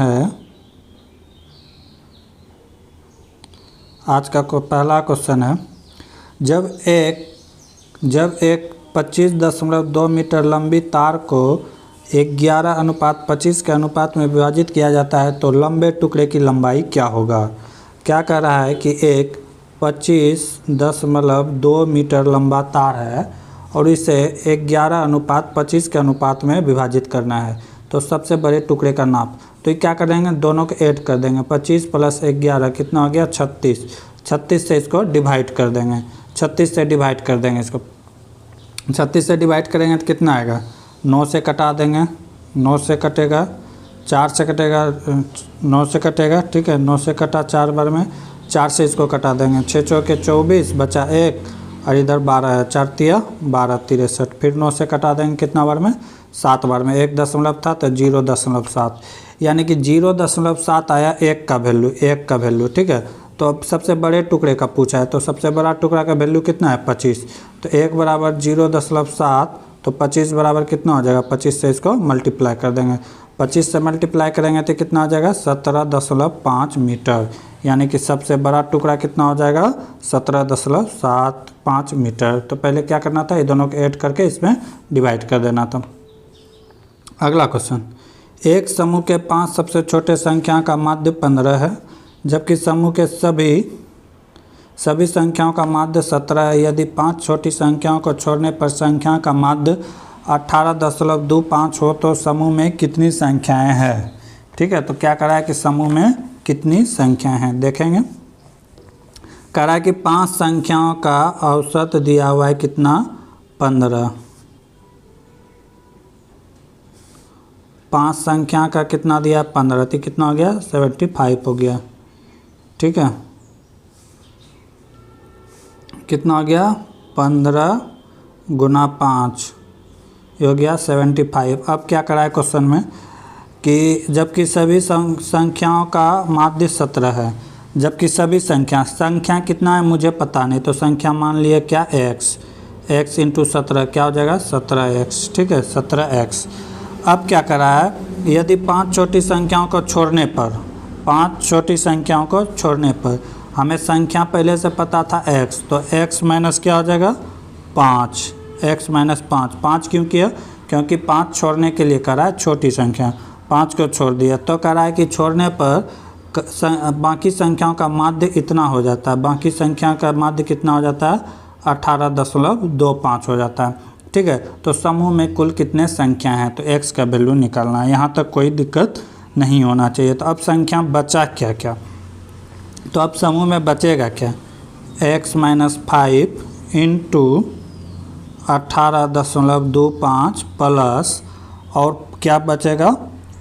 है, जब एक 25.2 मीटर लंबी तार को 11:25 के अनुपात में विभाजित किया जाता है तो लंबे टुकड़े की लंबाई क्या होगा। क्या कह रहा है कि एक 25.2 मीटर लंबा तार है और इसे 11:25 के अनुपात में विभाजित करना है, तो सबसे बड़े टुकड़े का नाप। तो ये क्या करेंगे, दोनों को ऐड कर देंगे। 25 प्लस 11 कितना हो गया 36। 36 से इसको डिवाइड कर देंगे, 36 से डिवाइड कर देंगे इसको। 36 से डिवाइड करेंगे तो कितना आएगा, 9 से कटा देंगे, 9 से कटेगा, 4 से कटेगा, 9 से कटेगा। ठीक है, 9 से कटा 4 बार में, 4 से इसको कटा देंगे। 6 चौके 24 बचा 1 और इधर 12 है, 4 तिया 12 63। फिर 9 से कटा देंगे कितना बार में, 7 बार में। 1 दशमलव था तो 0.7, यानी कि 0.7 आया 1 का वैल्यू। ठीक है, तो अब सबसे बड़े टुकड़े का पूछा है, तो सबसे बड़ा टुकड़ा का वैल्यू कितना है 25। तो 1 बराबर 0.7, तो 25 बराबर कितना हो जाएगा, 25 से इसको मल्टीप्लाई कर देंगे। 25 से मल्टीप्लाई करेंगे तो कितना हो जाएगा 17.5 मीटर, यानी कि सबसे बड़ा टुकड़ा कितना हो जाएगा 17.75 मीटर। तो पहले क्या करना था, ये दोनों को ऐड करके इसमें डिवाइड कर देना था। अगला क्वेश्चन, एक समूह के 5 सबसे छोटे संख्या का माध्य 15 है, जबकि समूह के सभी संख्याओं का माध्य 17 है। यदि 5 छोटी संख्याओं को छोड़ने पर संख्या का माध्य 18.25 हो तो समूह में कितनी संख्याएं हैं। ठीक है, तो क्या कह रहा है कि समूह में कितनी संख्याएं हैं, देखेंगे। कह रहा है कि 5 संख्याओं का औसत दिया हुआ है कितना 15। 5 संख्या का कितना दिया 15, तो कितना हो गया 75 हो गया। ठीक है, कितना हो गया 15 गुना 5 हो गया 75। अब क्या करा है क्वेश्चन में कि जबकि सभी संख्याओं का माध्य 17 है, जबकि सभी संख्या कितना है मुझे पता नहीं, तो संख्या मान लिए क्या x इंटू 17 क्या हो जाएगा 17x। ठीक है, 17x। अब क्या करा है, यदि 5 छोटी संख्याओं को छोड़ने पर हमें संख्या पहले से पता था x, तो x माइनस क्या हो जाएगा 5, x माइनस 5 क्यों किया, क्योंकि 5 छोड़ने के लिए करा है छोटी संख्या, 5 को छोड़ दिया। तो कह रहा है कि छोड़ने पर बाकी संख्याओं का माध्य इतना हो जाता है, बाकी संख्या का माध्य कितना हो जाता है 18.25 हो जाता है। ठीक है, तो समूह में कुल कितने संख्या हैं, तो x का वैल्यू निकालना है। यहाँ तक कोई दिक्कत नहीं होना चाहिए। तो अब संख्या बचा क्या, तो अब समूह में बचेगा क्या, x माइनस 5 इंटू 18.25 प्लस और क्या बचेगा,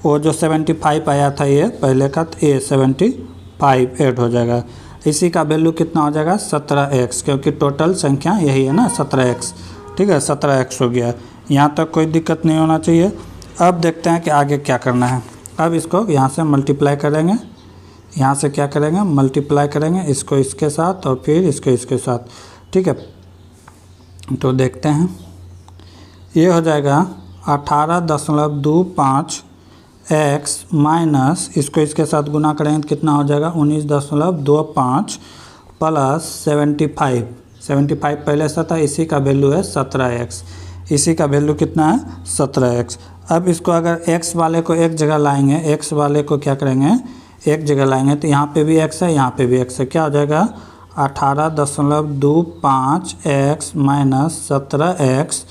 वो जो 75 आया था ये पहले का, तो ये 75 ऐड हो जाएगा। इसी का वैल्यू कितना हो जाएगा 17x, क्योंकि टोटल संख्या यही है ना 17x। ठीक है 17x हो गया। यहाँ तक कोई दिक्कत नहीं होना चाहिए। अब देखते हैं कि आगे क्या करना है। अब इसको यहाँ से मल्टीप्लाई करेंगे, यहाँ से क्या करेंगे मल्टीप्लाई करेंगे, इसको इसके साथ और फिर इसको इसके साथ। ठीक है तो देखते हैं, ये हो जाएगा 18.25x माइनस इसको इसके साथ गुना करेंगे तो कितना हो जाएगा 19.25 प्लस 75 पहले से था, इसी का वैल्यू है 17x। इसी का वैल्यू कितना है 17x। अब इसको अगर x वाले को एक जगह लाएंगे, x वाले को क्या करेंगे एक जगह लाएंगे, तो यहाँ पे भी x है यहाँ पे भी x है, क्या हो जाएगा 18.25x माइनस 17x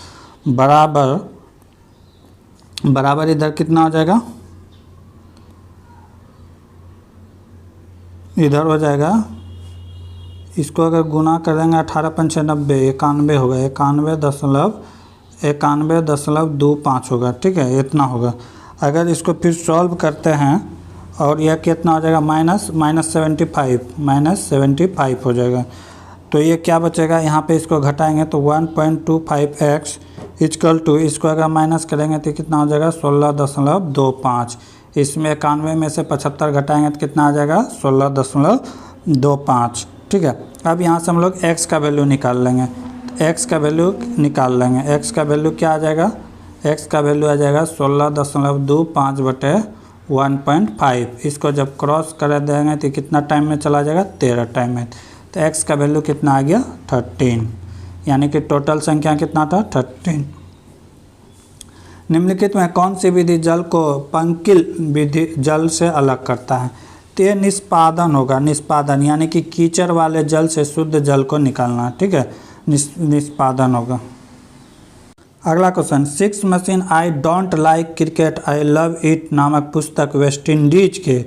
बराबर इधर कितना हो जाएगा, इधर हो जाएगा, इसको अगर गुना कर देंगे 18 पंचे 90, 91 होगा, 91.25 होगा। ठीक है इतना होगा। अगर इसको फिर सॉल्व करते हैं और यह कितना हो जाएगा माइनस 75 हो जाएगा। तो ये क्या बचेगा, यहाँ पे इसको घटाएंगे तो 1.25x इक्वल टू, इसको अगर माइनस करेंगे तो कितना हो जाएगा 16.25। इसमें 91 में से 75 घटाएंगे तो कितना आ जाएगा 16.25। ठीक है अब यहाँ से हम लोग x का वैल्यू निकाल लेंगे, x का वैल्यू निकाल लेंगे। x का वैल्यू क्या आ जाएगा, x का वैल्यू आ जाएगा 16.25 बटे 1.5। इसको जब क्रॉस कर देंगे तो कितना टाइम में चला जाएगा 13 टाइम में। तो x का वैल्यू कितना आ गया 13, यानी कि टोटल संख्या कितना था 13। निम्नलिखित में कौन सी विधि जल को पंकिल विधि जल से अलग करता है। तो ये निष्पादन होगा, निष्पादन यानी कि कीचड़ वाले जल से शुद्ध जल को निकालना। ठीक है निष्पादन होगा। अगला question, 6 machine I don't like cricket I love it नामक पुस्तक वेस्ट इंडीज के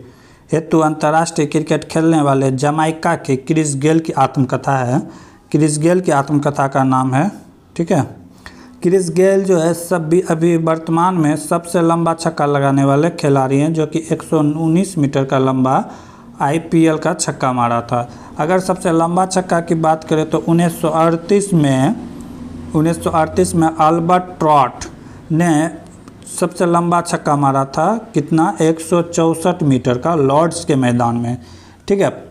हेतु अंतर्राष्ट्रीय क्रिकेट खेलने वाले जमाइका के क्रिस गेल की आत्मकथा है। क्रिस गेल की आत्मकथा का नाम है। ठीक है क्रिस गेल जो है अभी वर्तमान में सबसे लंबा छक्का लगाने वाले खिलाड़ी हैं, जो कि 119 मीटर का लंबा IPL का छक्का मारा था। अगर सबसे लंबा छक्का की बात करें तो 1938 में अल्बर्ट ट्रॉट ने सबसे लंबा छक्का मारा था, कितना 164 मीटर का लॉर्ड्स के मैदान में। ठीक है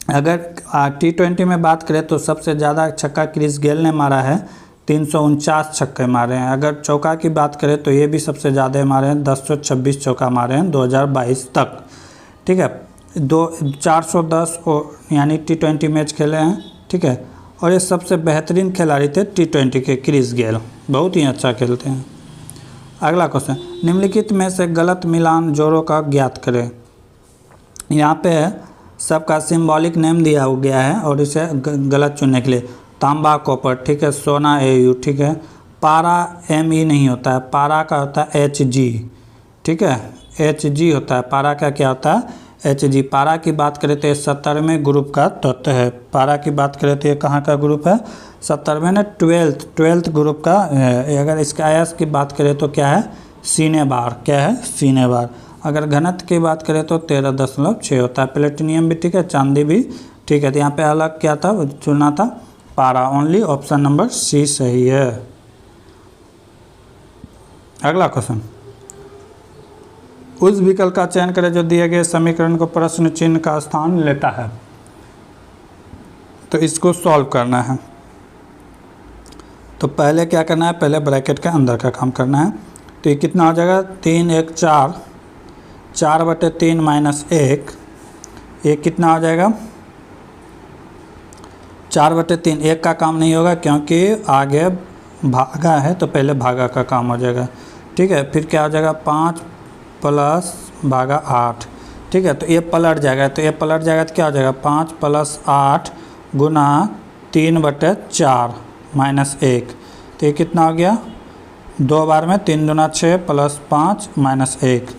अगर T20 में बात करें तो सबसे ज़्यादा छक्का क्रिस गेल ने मारा है, 349 छक्के मारे हैं। अगर चौका की बात करें तो ये भी सबसे ज़्यादा मारे हैं, 1026 चौका मारे हैं 2022 तक। ठीक है 410 यानी T20 मैच खेले हैं। ठीक है और ये सबसे बेहतरीन खिलाड़ी थे T20 के क्रिस गेल, बहुत ही अच्छा खेलते हैं। अगला क्वेश्चन, निम्नलिखित में से गलत मिलान जोड़ों का ज्ञात करें। यहाँ पे सबका सिंबॉलिक नेम दिया गया है और इसे गलत चुनने के लिए, तांबा कॉपर, ठीक है, सोना AU, ठीक है, पारा ME नहीं होता है, पारा का होता है HG, ठीक है, HG होता है, पारा का क्या होता है HG। पारा की बात करें तो ये 70वें ग्रुप का तत्व है। पारा की बात करें तो ये कहाँ का ग्रुप है 70वें ने 12th ग्रुप का। अगर इसका आयस की बात करें तो क्या है सीनेबार, क्या है सीनेबार। अगर घनत्व की बात करें तो 13.6 होता है। प्लेटिनियम भी ठीक है, चांदी भी ठीक है। तो यहाँ पे अलग क्या था चुनना था पारा, ओनली ऑप्शन नंबर C सही है। अगला क्वेश्चन, उस विकल्प का चयन करें जो दिए गए समीकरण को प्रश्न चिन्ह का स्थान लेता है। तो इसको सॉल्व करना है तो पहले क्या करना है, पहले ब्रैकेट के अंदर का काम करना है। तो ये कितना हो जाएगा 3 1 4, 4/3 -1, ये कितना हो जाएगा 4/3। 1 का काम नहीं होगा क्योंकि आगे भागा है तो पहले भागा का काम हो जाएगा। ठीक है फिर क्या हो जाएगा 5 + भागा 8, ठीक है। तो ये पलट जाएगा, तो ये पलट जाएगा तो क्या हो जाएगा 5 + 8 गुना 3/4 -1। तो ये कितना हो गया 2 बार में 3 दूना 6 + 5 -1,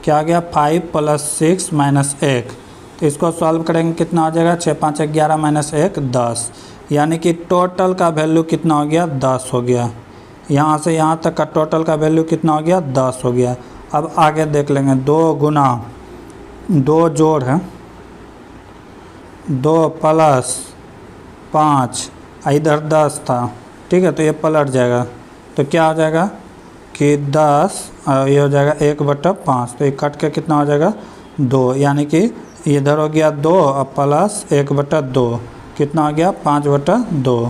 क्या हो गया 5 + 6 -1। तो इसको सॉल्व करेंगे कितना हो जाएगा 6 5 11 -1 10, यानी कि टोटल का वैल्यू कितना हो गया 10 हो गया। यहाँ से यहाँ तक का टोटल का वैल्यू कितना हो गया 10 हो गया। अब आगे देख लेंगे 2 गुना 2 जोड़ है 2 प्लस 5 इधर 10 था, ठीक है, तो ये पलट जाएगा तो क्या हो जाएगा कि 10 ये हो जाएगा 1/5, तो ये कट के कितना हो जाएगा 2, यानी कि इधर हो गया 2 और प्लस 1/2 कितना हो गया 5/2।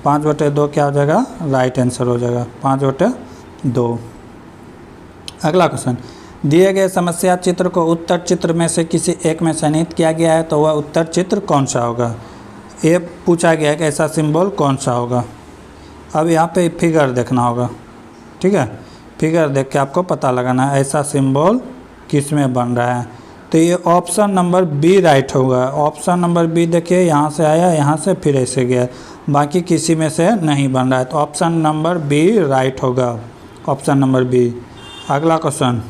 5/2 क्या हो जाएगा राइट आंसर हो जाएगा 5/2। अगला क्वेश्चन, दिए गए समस्या चित्र को उत्तर चित्र में से किसी एक में चिह्नित किया गया है तो वह उत्तर चित्र कौन सा होगा। ये पूछा गया है कि ऐसा सिंबल कौन सा होगा। अब यहाँ पे फिगर देखना होगा, ठीक है, फिगर देख के आपको पता लगाना है ऐसा सिंबल किस में बन रहा है। तो ये ऑप्शन नंबर बी राइट होगा। ऑप्शन नंबर बी देखिए यहाँ से आया, यहाँ से फिर ऐसे गया, बाकी किसी में से नहीं बन रहा है, तो ऑप्शन नंबर बी राइट होगा, ऑप्शन नंबर बी। अगला क्वेश्चन,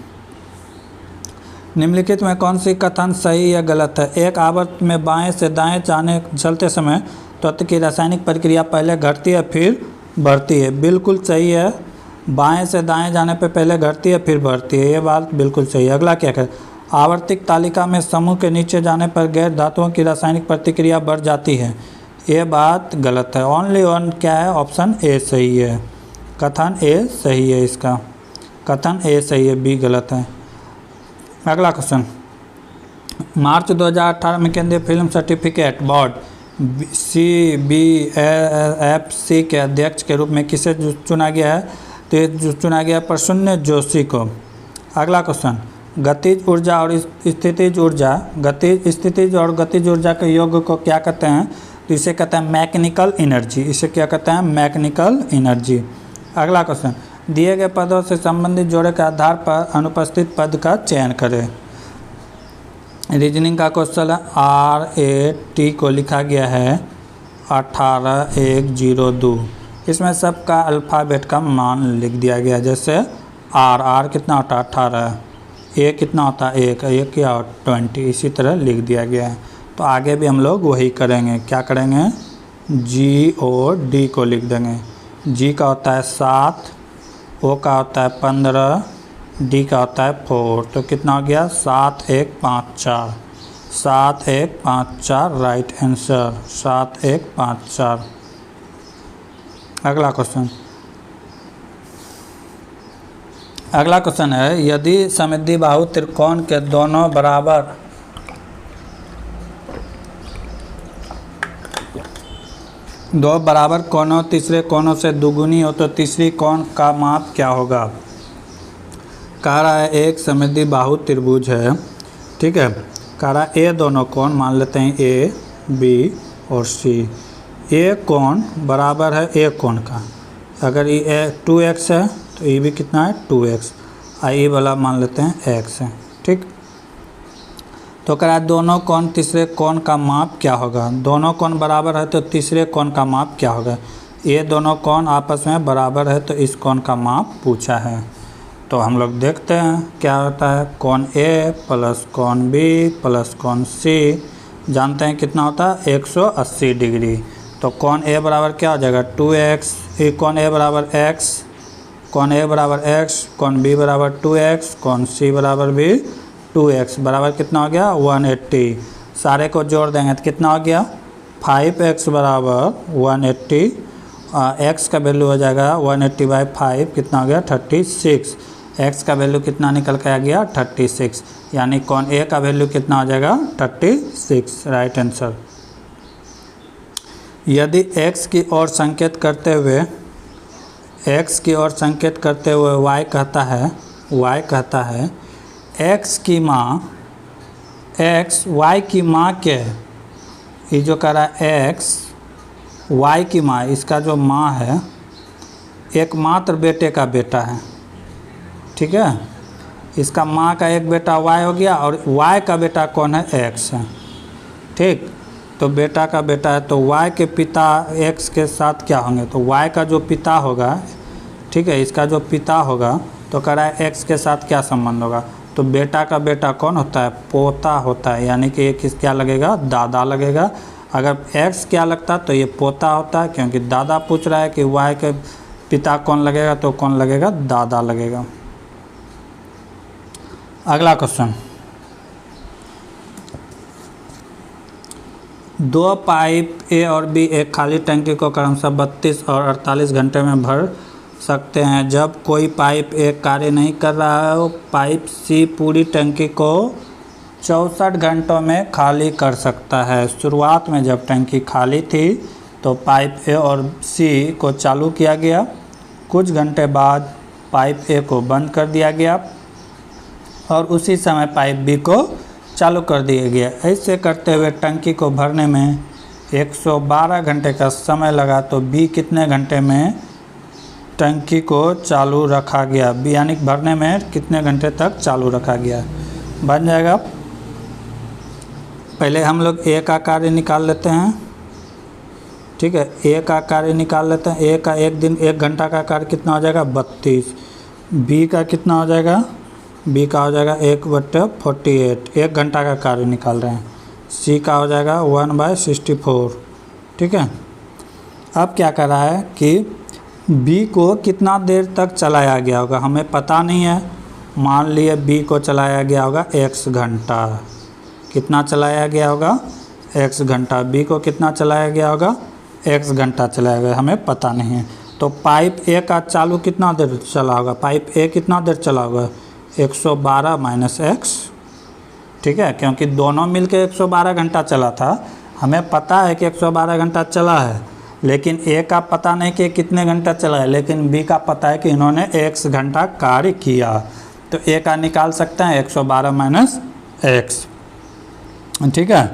निम्नलिखित में कौन सी कथन सही या गलत है। एक आवर्त में बाएं से दाएं चलते समय तत्व की रासायनिक प्रक्रिया पहले घटती है फिर बढ़ती है। बिल्कुल सही है, बाएं से दाएं जाने पे पहले घटती है फिर बढ़ती है, ये बात बिल्कुल सही है। अगला क्या है, आवर्तिक तालिका में समूह के नीचे जाने पर गैर धातुओं की रासायनिक प्रतिक्रिया बढ़ जाती है, ये बात गलत है। ओनली वन क्या है, ऑप्शन ए सही है, कथन ए सही है, इसका कथन ए सही है, बी गलत है। अगला क्वेश्चन, मार्च 2018 में केंद्रीय फिल्म सर्टिफिकेट बोर्ड CBFC के अध्यक्ष के रूप में किसे चुना गया है, तो ये चुना गया प्रसून जोशी को। अगला क्वेश्चन, गतिज ऊर्जा और स्थितिज ऊर्जा, स्थितिज और गतिज ऊर्जा के योग को क्या कहते हैं, तो इसे कहते हैं मैकेनिकल एनर्जी, इसे क्या कहते हैं मैकेनिकल एनर्जी। अगला क्वेश्चन, दिए गए पदों से संबंधित जोड़े के आधार पर अनुपस्थित पद का चयन करें। रीजनिंग का क्वेश्चन है, RAT को लिखा गया है 18102, इसमें सबका अल्फ़ाबेट का मान लिख दिया गया, जैसे R कितना होता है 18, A कितना होता है 1, ये क्या 20, इसी तरह लिख दिया गया है। तो आगे भी हम लोग वही करेंगे, क्या करेंगे G और D को लिख देंगे। G का होता है 7, O का होता है 15, D का होता है 4, तो कितना हो गया 7154, 7154 राइट आंसर, 7154। अगला क्वेश्चन, अगला क्वेश्चन है, यदि समद्वि बाहु त्रिकोण के दोनों बराबर दो बराबर कोणों तीसरे कोणों से दुगुनी हो तो तीसरी कोण का माप क्या होगा। कह रहा है एक समद्वि बाहु त्रिभुज है, ठीक है, कह रहा है ए दोनों कोण मान लेते हैं A B और C, ए कोण बराबर है ए कोण का, अगर ये 2x है तो ये भी कितना है 2x, ये वाला मान लेते हैं x है, ठीक। तो कह रहा है दोनों कोण तीसरे कोण का माप क्या होगा। दोनों कोण बराबर है तो तीसरे कोण का माप क्या होगा। ये दोनों कोण आपस में बराबर है तो इस कोण का माप पूछा है। तो हम लोग देखते हैं क्या होता है, कोण A प्लस कोण B प्लस कोण C जानते हैं कितना होता है 180 डिग्री। तो कोण A बराबर क्या हो जाएगा 2x, कोण A बराबर x, कोण A बराबर x, कोण B बराबर 2x, कोण C बराबर भी 2x, बराबर कितना हो गया 180। सारे को जोड़ देंगे तो कितना हो गया 5x बराबर 180, x का वैल्यू हो जाएगा 180/5 कितना हो गया 36, x का वैल्यू कितना निकल के आ गया 36, यानी कोण A का वैल्यू कितना हो जाएगा 36 राइट आंसर। यदि x की ओर संकेत करते हुए y कहता है x की माँ x y की माँ के, ये जो कह रहा है x y की माँ, इसका जो माँ है एकमात्र बेटे का बेटा है, ठीक है, इसका माँ का एक बेटा y हो गया और y का बेटा कौन है x है, ठीक। तो बेटा का बेटा है तो y के पिता x के साथ क्या होंगे, तो y का जो पिता होगा, ठीक है, इसका जो पिता होगा तो कह रहा है x के साथ क्या संबंध होगा, तो बेटा का बेटा कौन होता है पोता होता है, यानी कि एक क्या लगेगा दादा लगेगा, अगर x क्या लगता तो ये पोता होता, क्योंकि दादा पूछ रहा है कि y के पिता कौन लगेगा, तो कौन लगेगा, दादा लगेगा। अगला क्वेश्चन, 2 पाइप A और B एक खाली टंकी को क्रमशः 32 और 48 घंटे में भर सकते हैं। जब कोई पाइप A कार्य नहीं कर रहा है, पाइप C पूरी टंकी को 64 घंटों में खाली कर सकता है। शुरुआत में जब टंकी खाली थी तो पाइप A और C को चालू किया गया, कुछ घंटे बाद पाइप A को बंद कर दिया गया और उसी समय पाइप B को चालू कर दिया गया। ऐसे करते हुए टंकी को भरने में 112 घंटे का समय लगा, तो B कितने घंटे में टंकी को चालू रखा गया, B यानी भरने में कितने घंटे तक चालू रखा गया, बन जाएगा। पहले हम लोग A का कार्य निकाल लेते हैं, ठीक है, A का कार्य निकाल लेते हैं। A का 1 दिन 1 घंटा का कार्य कितना हो जाएगा, 32। B का कितना हो जाएगा, B का हो जाएगा 1/48, 1 घंटा का कार्य निकाल रहे हैं। C का हो जाएगा 1/64, ठीक है। अब क्या कर रहा है कि B को कितना देर तक चलाया गया होगा, हमें पता नहीं है। मान लिए B को चलाया गया होगा x घंटा, कितना चलाया गया होगा, x घंटा। B को कितना चलाया गया होगा, x घंटा चलाया गया, हमें पता नहीं है। तो पाइप A का चालू कितना देर चला होगा, पाइप A कितना देर चला होगा, 112 - x, ठीक है, क्योंकि दोनों मिलके 112 घंटा चला था। हमें पता है कि 112 घंटा चला है, लेकिन A का पता नहीं कि कितने घंटा चला है, लेकिन B का पता है कि इन्होंने x घंटा कार्य किया। तो A का निकाल सकते हैं 112 - x, ठीक है।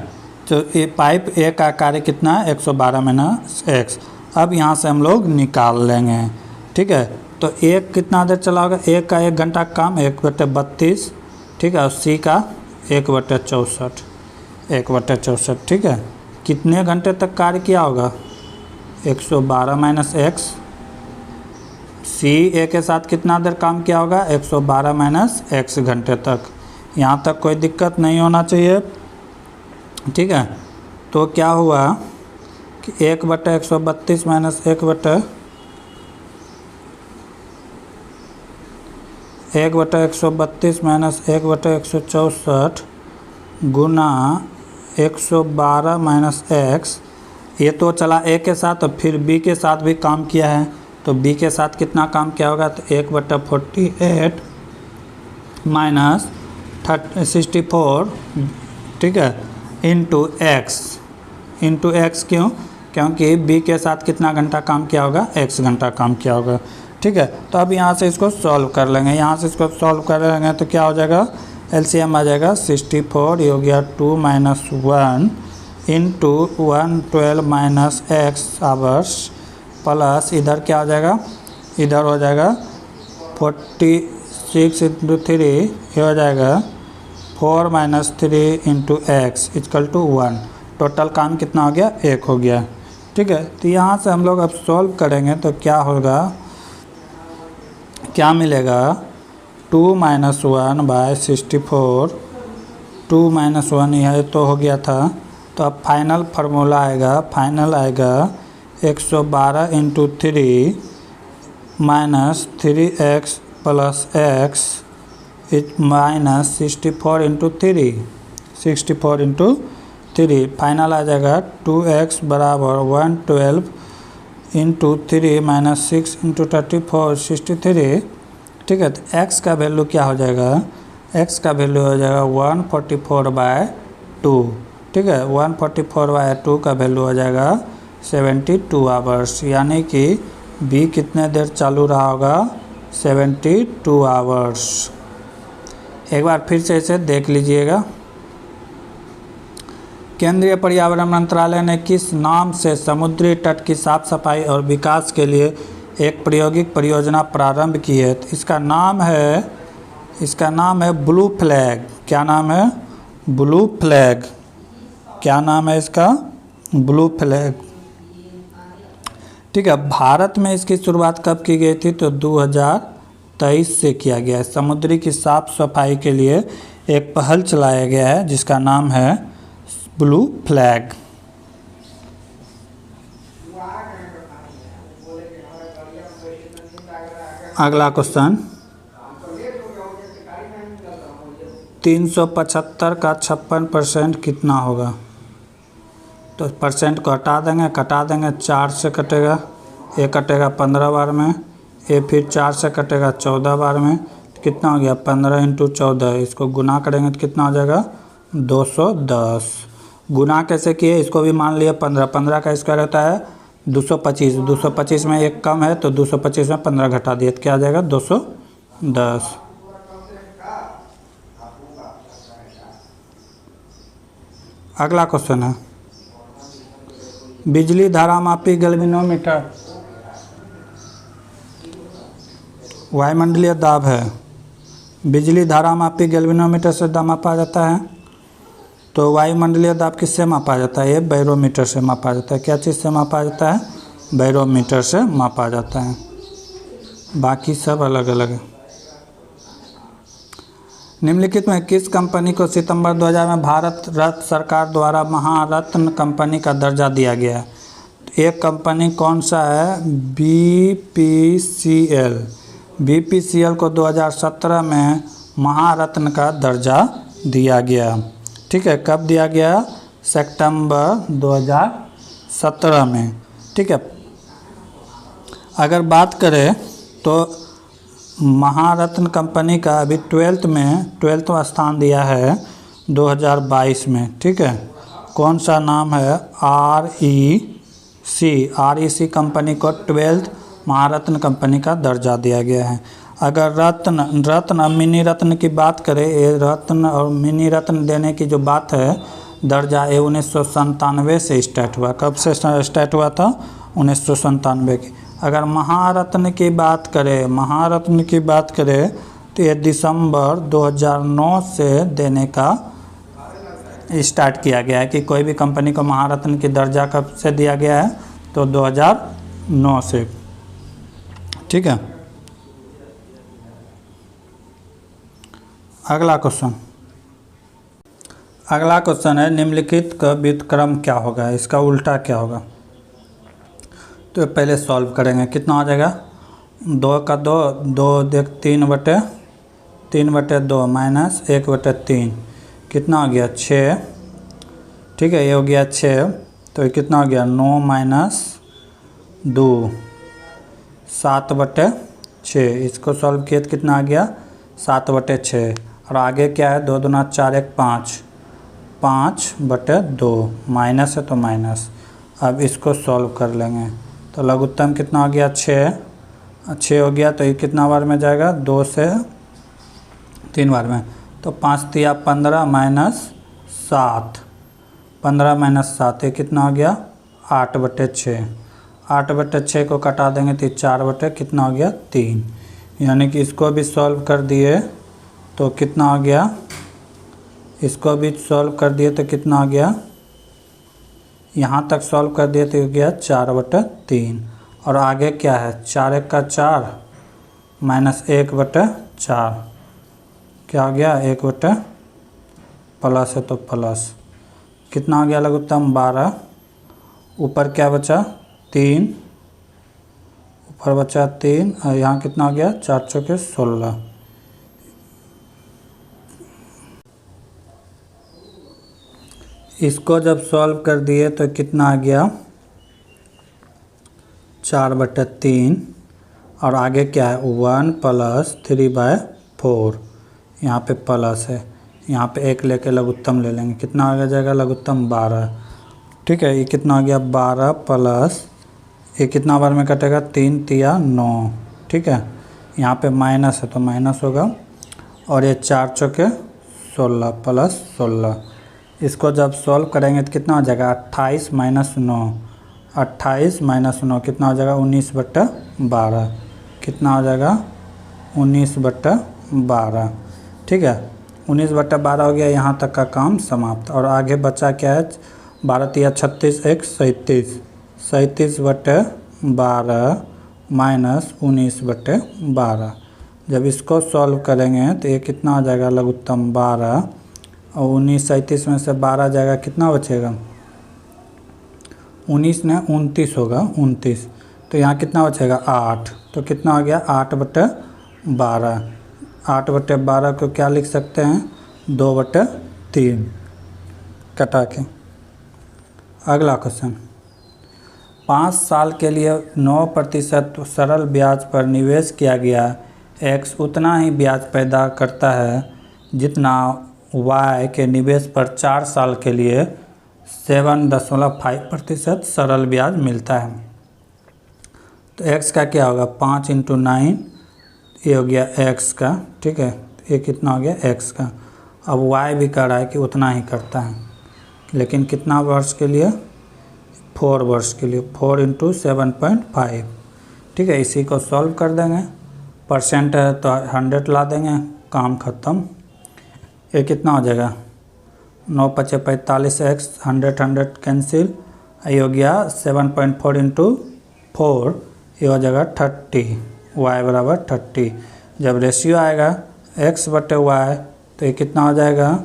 तो ये पाइप A का कार्य कितना है, 112 - x। अब यहाँ से हम लोग निकाल लेंगे, ठीक है। तो एक कितना देर चला होगा, एक का 1 घंटा काम 1/32, ठीक है, और C का 1/64, ठीक है। कितने घंटे तक कार्य किया होगा, 112 - x। C A के साथ कितना देर काम किया होगा, 112 - x घंटे तक। यहाँ तक कोई दिक्कत नहीं होना चाहिए, ठीक है। तो क्या हुआ कि 1/132 - 1/132 - 1/164 गुना 112 - x। ये तो चला A के साथ, तो फिर B के साथ भी काम किया है, तो B के साथ कितना काम किया होगा, तो 1/48 - 64, ठीक है, इंटू x। क्यों, क्योंकि B के साथ कितना घंटा काम किया होगा, x घंटा काम किया होगा, ठीक है। तो अब यहाँ से इसको सॉल्व कर लेंगे, यहाँ से इसको सॉल्व कर लेंगे तो क्या हो जाएगा, LCM आ जाएगा 64, ये हो गया 2 - 1 इंटू 112 - x आवर्स, प्लस इधर क्या हो जाएगा, इधर हो जाएगा 46 × 3, ये हो जाएगा 4 - 3 इंटू x = 1। टोटल काम कितना हो गया, 1 हो गया, ठीक है। तो यहाँ से हम लोग अब सॉल्व करेंगे तो क्या होगा, क्या मिलेगा, 2 - 1/64, 2 - 1 यह तो हो गया था। तो अब फाइनल फार्मूला आएगा, फाइनल आएगा 112 × 3 - 3x + x -64 × 3, 64 × 3, फाइनल आ जाएगा 2x = 112 × 3 - 6 × 34 63, ठीक है। तो x का वैल्यू क्या हो जाएगा, x का वैल्यू हो जाएगा 144/2, ठीक है। 144/2 का वैल्यू हो जाएगा 72 आवर्स, यानी कि B कितने देर चालू रहा होगा, 72 आवर्स। एक बार फिर से इसे देख लीजिएगा। केंद्रीय पर्यावरण मंत्रालय ने किस नाम से समुद्री तट की साफ सफाई और विकास के लिए एक प्रायोगिक परियोजना प्रारंभ की है, तो इसका नाम है ब्लू फ्लैग। क्या नाम है, ब्लू फ्लैग। क्या नाम है इसका, ब्लू फ्लैग, ठीक है। भारत में इसकी शुरुआत कब की गई थी, तो 2023 से किया गया है। समुद्री की साफ सफाई के लिए एक पहल चलाया गया है जिसका नाम है ब्लू फ्लैग। अगला क्वेश्चन 375 का 56% कितना होगा? तो परसेंट को हटा देंगे, 4 से कटेगा, ये कटेगा 15 बार में, ये फिर 4 से कटेगा 14 बार में, कितना हो गया 15 × 14। इसको गुना करेंगे तो कितना हो जाएगा 210। गुना कैसे किए इसको भी मान लिया 15, 15 का स्क्वायर होता है 225, 225 में एक कम है तो 225 में 15 घटा दिए तो क्या आ जाएगा 210। अगला क्वेश्चन है बिजली धारा मापी गैल्वेनोमीटर वायुमंडलीय दाब है। बिजली धारा मापी गैल्वेनोमीटर से मापा जाता है। तो वायुमंडलीय दाब किससे मापा जाता है? ये बैरोमीटर से मापा जाता है। क्या चीज़ से मापा जाता है? बैरोमीटर से मापा जाता है। बाकी सब अलग अलग है। निम्नलिखित में किस कंपनी को सितंबर 2000 में भारत सरकार द्वारा महारत्न कंपनी का दर्जा दिया गया है? एक कंपनी कौन सा है? BPCL। BPCL को 2017 में महारत्न का दर्जा दिया गया। ठीक है, कब दिया गया? सितंबर 2017 में। ठीक है, अगर बात करें तो महारत्न कंपनी का अभी 12वां स्थान दिया है 2022 में। ठीक है, कौन सा नाम है? REC कंपनी को 12th महारत्न कंपनी का दर्जा दिया गया है। अगर रत्न और मिनी रत्न की बात करें, ये रत्न और मिनी रत्न देने की जो बात है दर्जा, ये 1997 से स्टार्ट हुआ। कब से स्टार्ट हुआ था? 1997 की। अगर महारत्न की बात करें तो ये दिसंबर 2009 से देने का स्टार्ट किया गया है कि कोई भी कंपनी को महारत्न की दर्जा कब से दिया गया है? तो 2009 से। ठीक है, अगला क्वेश्चन है निम्नलिखित का व्युत्क्रम क्या होगा? इसका उल्टा क्या होगा? तो पहले सॉल्व करेंगे। कितना हो जाएगा? 2 का 2, 2 देख 3/2 माइनस 1/3 कितना हो गया? 6। ठीक है, ये हो गया 6। तो ये कितना हो गया? 9 माइनस 2 7/6। इसको सॉल्व किए तो कितना आ गया? 7/6। और आगे क्या है? 2 दूना 4 1 5, 5/2 माइनस है तो माइनस। अब इसको सॉल्व कर लेंगे तो लघुत्तम कितना हो गया? 6 हो गया। तो ये कितना बार में जाएगा? 2 से 3 बार में। तो 5 तिया 15 माइनस 7, 15 माइनस 7 ये कितना हो गया? 8/6। 8/6 को कटा देंगे तो 4 कितना हो गया? 3। यानी कि इसको भी सॉल्व कर दिए तो कितना हो गया? इसको भी सॉल्व कर दिए तो कितना हो गया? यहाँ तक सॉल्व कर दिए तो हो गया 4/3। और आगे क्या है? 4 1 का 4 माइनस 1/4 क्या हो गया? 1 प्लस है तो प्लस। कितना हो गया लघुत्तम? 12। ऊपर क्या बचा? 3। ऊपर बचा 3 और यहाँ कितना हो गया? 4 चौके 16। इसको जब सॉल्व कर दिए तो कितना आ गया? 4/3। और आगे क्या है? 1 + 3/4। यहाँ पे प्लस है, यहाँ पे 1 लेके लघुत्तम ले लेंगे। कितना आ जाएगा लघुत्तम? 12। ठीक है, ये कितना हो गया? 12 प्लस ये कितना बार में कटेगा? 3 तिया 9। ठीक है, यहाँ पे माइनस है तो माइनस होगा। और ये 4 चौके 16 प्लस 16। इसको जब सॉल्व करेंगे तो कितना हो जाएगा? 28 माइनस 9, 28 माइनस 9 कितना हो जाएगा? 19/12। कितना हो जाएगा? 19/12। ठीक है, 19/12 हो गया। यहाँ तक का काम समाप्त। और आगे बचा क्या है? 12 तिया 36 1 37, 37/12 माइनस 19/12। जब इसको सॉल्व करेंगे तो ये कितना हो जाएगा? लघुत्तम 12। और 19 37 में से 12 जाएगा, कितना बचेगा? 19 ने 29 होगा, 29। तो यहाँ कितना बचेगा? 8। तो कितना हो गया 8/12। 8/12 को क्या लिख सकते हैं 2/3 कटा के। अगला क्वेश्चन, 5 साल के लिए 9% सरल ब्याज पर निवेश किया गया x उतना ही ब्याज पैदा करता है जितना y के निवेश पर 4 साल के लिए 7.5% सरल ब्याज मिलता है। तो x का क्या होगा 5 × 9, ये हो गया x का, ठीक है, ये कितना हो गया x का। अब y भी कह रहा है कि उतना ही करता है, लेकिन कितना वर्ष के लिए 4 वर्ष के लिए, 4 × 7.5, ठीक है। इसी को सॉल्व कर देंगे, परसेंट है तो 100 ला देंगे, काम ख़त्म। ये कितना हो जाएगा 9 × 5 = 45, x 100 कैंसिल, ये हो गया 7.4 × 4, ये हो जाएगा 30, y बराबर 30। जब रेशियो आएगा x/y तो ये कितना हो जाएगा,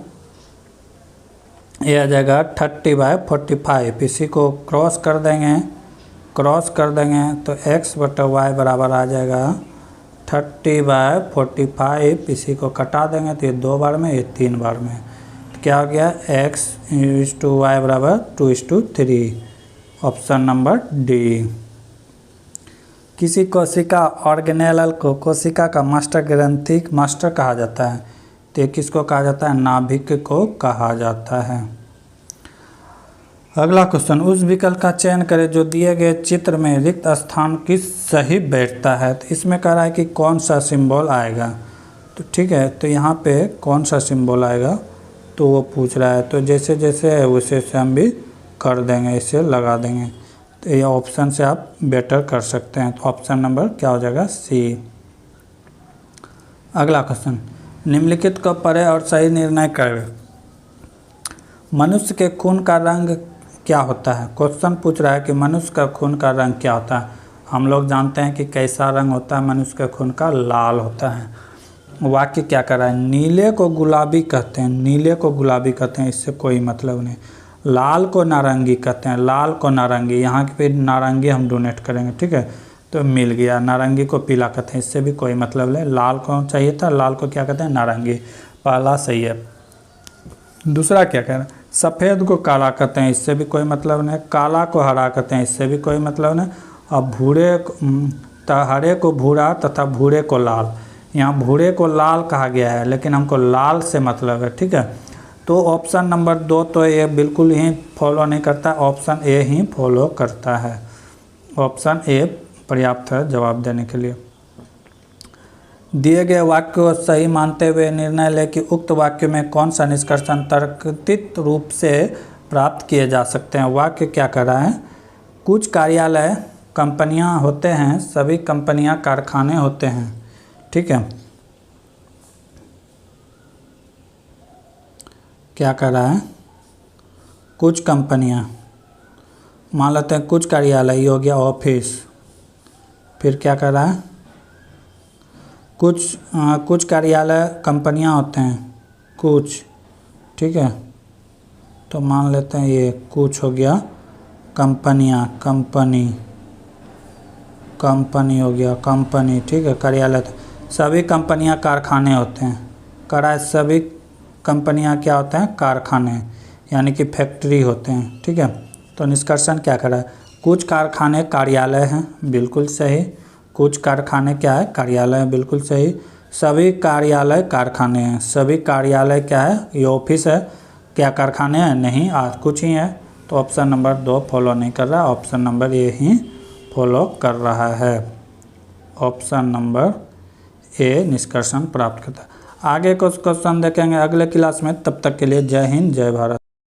ये आ जाएगा 30/45। इसी को क्रॉस कर देंगे, तो x/y बराबर आ जाएगा 30/45। इसी को कटा देंगे तो ये 2 बार में, ये 3 बार में, तो क्या हो गया x/y बराबर 2:3। Option number D. किसी कोशिका ऑर्गेनेल को कोशिका का मास्टर ग्रंथि मास्टर कहा जाता है, तो किसको कहा जाता है, नाभिक को कहा जाता है। अगला क्वेश्चन, उस विकल्प का चयन करें जो दिए गए चित्र में रिक्त स्थान की सही बैठता है। तो इसमें कह रहा है कि कौन सा सिंबल आएगा, तो ठीक है, तो यहाँ पे कौन सा सिंबल आएगा तो वो पूछ रहा है। तो जैसे जैसे है वैसे से हम भी कर देंगे, इसे लगा देंगे। तो ये ऑप्शन से आप बेटर कर सकते हैं। तो ऑप्शन नंबर क्या हो जाएगा सी। अगला क्वेश्चन, निम्नलिखित को पढ़ें और सही निर्णय करें। मनुष्य के खून का रंग क्या होता है। क्वेश्चन पूछ रहा है कि मनुष्य का खून का रंग क्या होता है। हम लोग जानते हैं कि कैसा रंग होता है मनुष्य के खून का, लाल होता है। वाक्य क्या कर रहा है, नीले को गुलाबी कहते हैं, नीले को गुलाबी कहते हैं, इससे कोई मतलब नहीं। लाल को नारंगी कहते हैं, लाल को नारंगी, यहाँ पे नारंगी हम डोनेट करेंगे, ठीक है, तो मिल गया। नारंगी को पीला कहते हैं, इससे भी कोई मतलब नहीं। लाल को चाहिए था, लाल को क्या कहते हैं, नारंगी। पहला सही है। दूसरा क्या कह रहा है, सफ़ेद को काला कहते हैं, इससे भी कोई मतलब नहीं। काला को हरा कहते हैं, इससे भी कोई मतलब नहीं। अब हरे को भूरा तथा भूरे को लाल, यहाँ भूरे को लाल कहा गया है, लेकिन हमको लाल से मतलब है, ठीक है। तो ऑप्शन नंबर 2 तो ये बिल्कुल ही फॉलो नहीं करता, ऑप्शन ए ही फॉलो करता है। ऑप्शन ए पर्याप्त है जवाब देने के लिए। दिए गए वाक्य को सही मानते हुए निर्णय लें कि उक्त वाक्य में कौन सा निष्कर्षण तर्कयुक्त रूप से प्राप्त किए जा सकते हैं। वाक्य क्या कर रहा है, कुछ कार्यालय कंपनियां होते हैं, सभी कंपनियां कारखाने होते हैं, ठीक है। क्या कर रहा है, कुछ कंपनियां, मान लेते हैं कुछ कार्यालय, ये हो गया ऑफिस। फिर क्या कर रहा है, कुछ कार्यालय कंपनियां होते हैं, कुछ, ठीक है। तो मान लेते हैं ये कुछ हो गया कंपनियां, कंपनी हो गया कंपनी, ठीक है। कार्यालय, सभी कंपनियां कारखाने होते हैं, कराए सभी कंपनियां क्या होते हैं, कारखाने, यानी कि फैक्ट्री होते हैं, ठीक है। तो निष्कर्षण क्या कर रहा है, कुछ कारखाने कार्यालय हैं, बिल्कुल सही। कुछ कारखाने क्या है, कार्यालय है, बिल्कुल सही। सभी कार्यालय कारखाने हैं, सभी कार्यालय क्या है, ये ऑफिस है, क्या कारखाने हैं, नहीं, आज कुछ ही है। तो ऑप्शन नंबर 2 फॉलो नहीं कर रहा, option number A he follow कर रहा है। ऑप्शन नंबर ए निष्कर्षण प्राप्त करता है। आगे कुछ क्वेश्चन देखेंगे अगले क्लास में, तब तक के लिए जय हिंद जय भारत।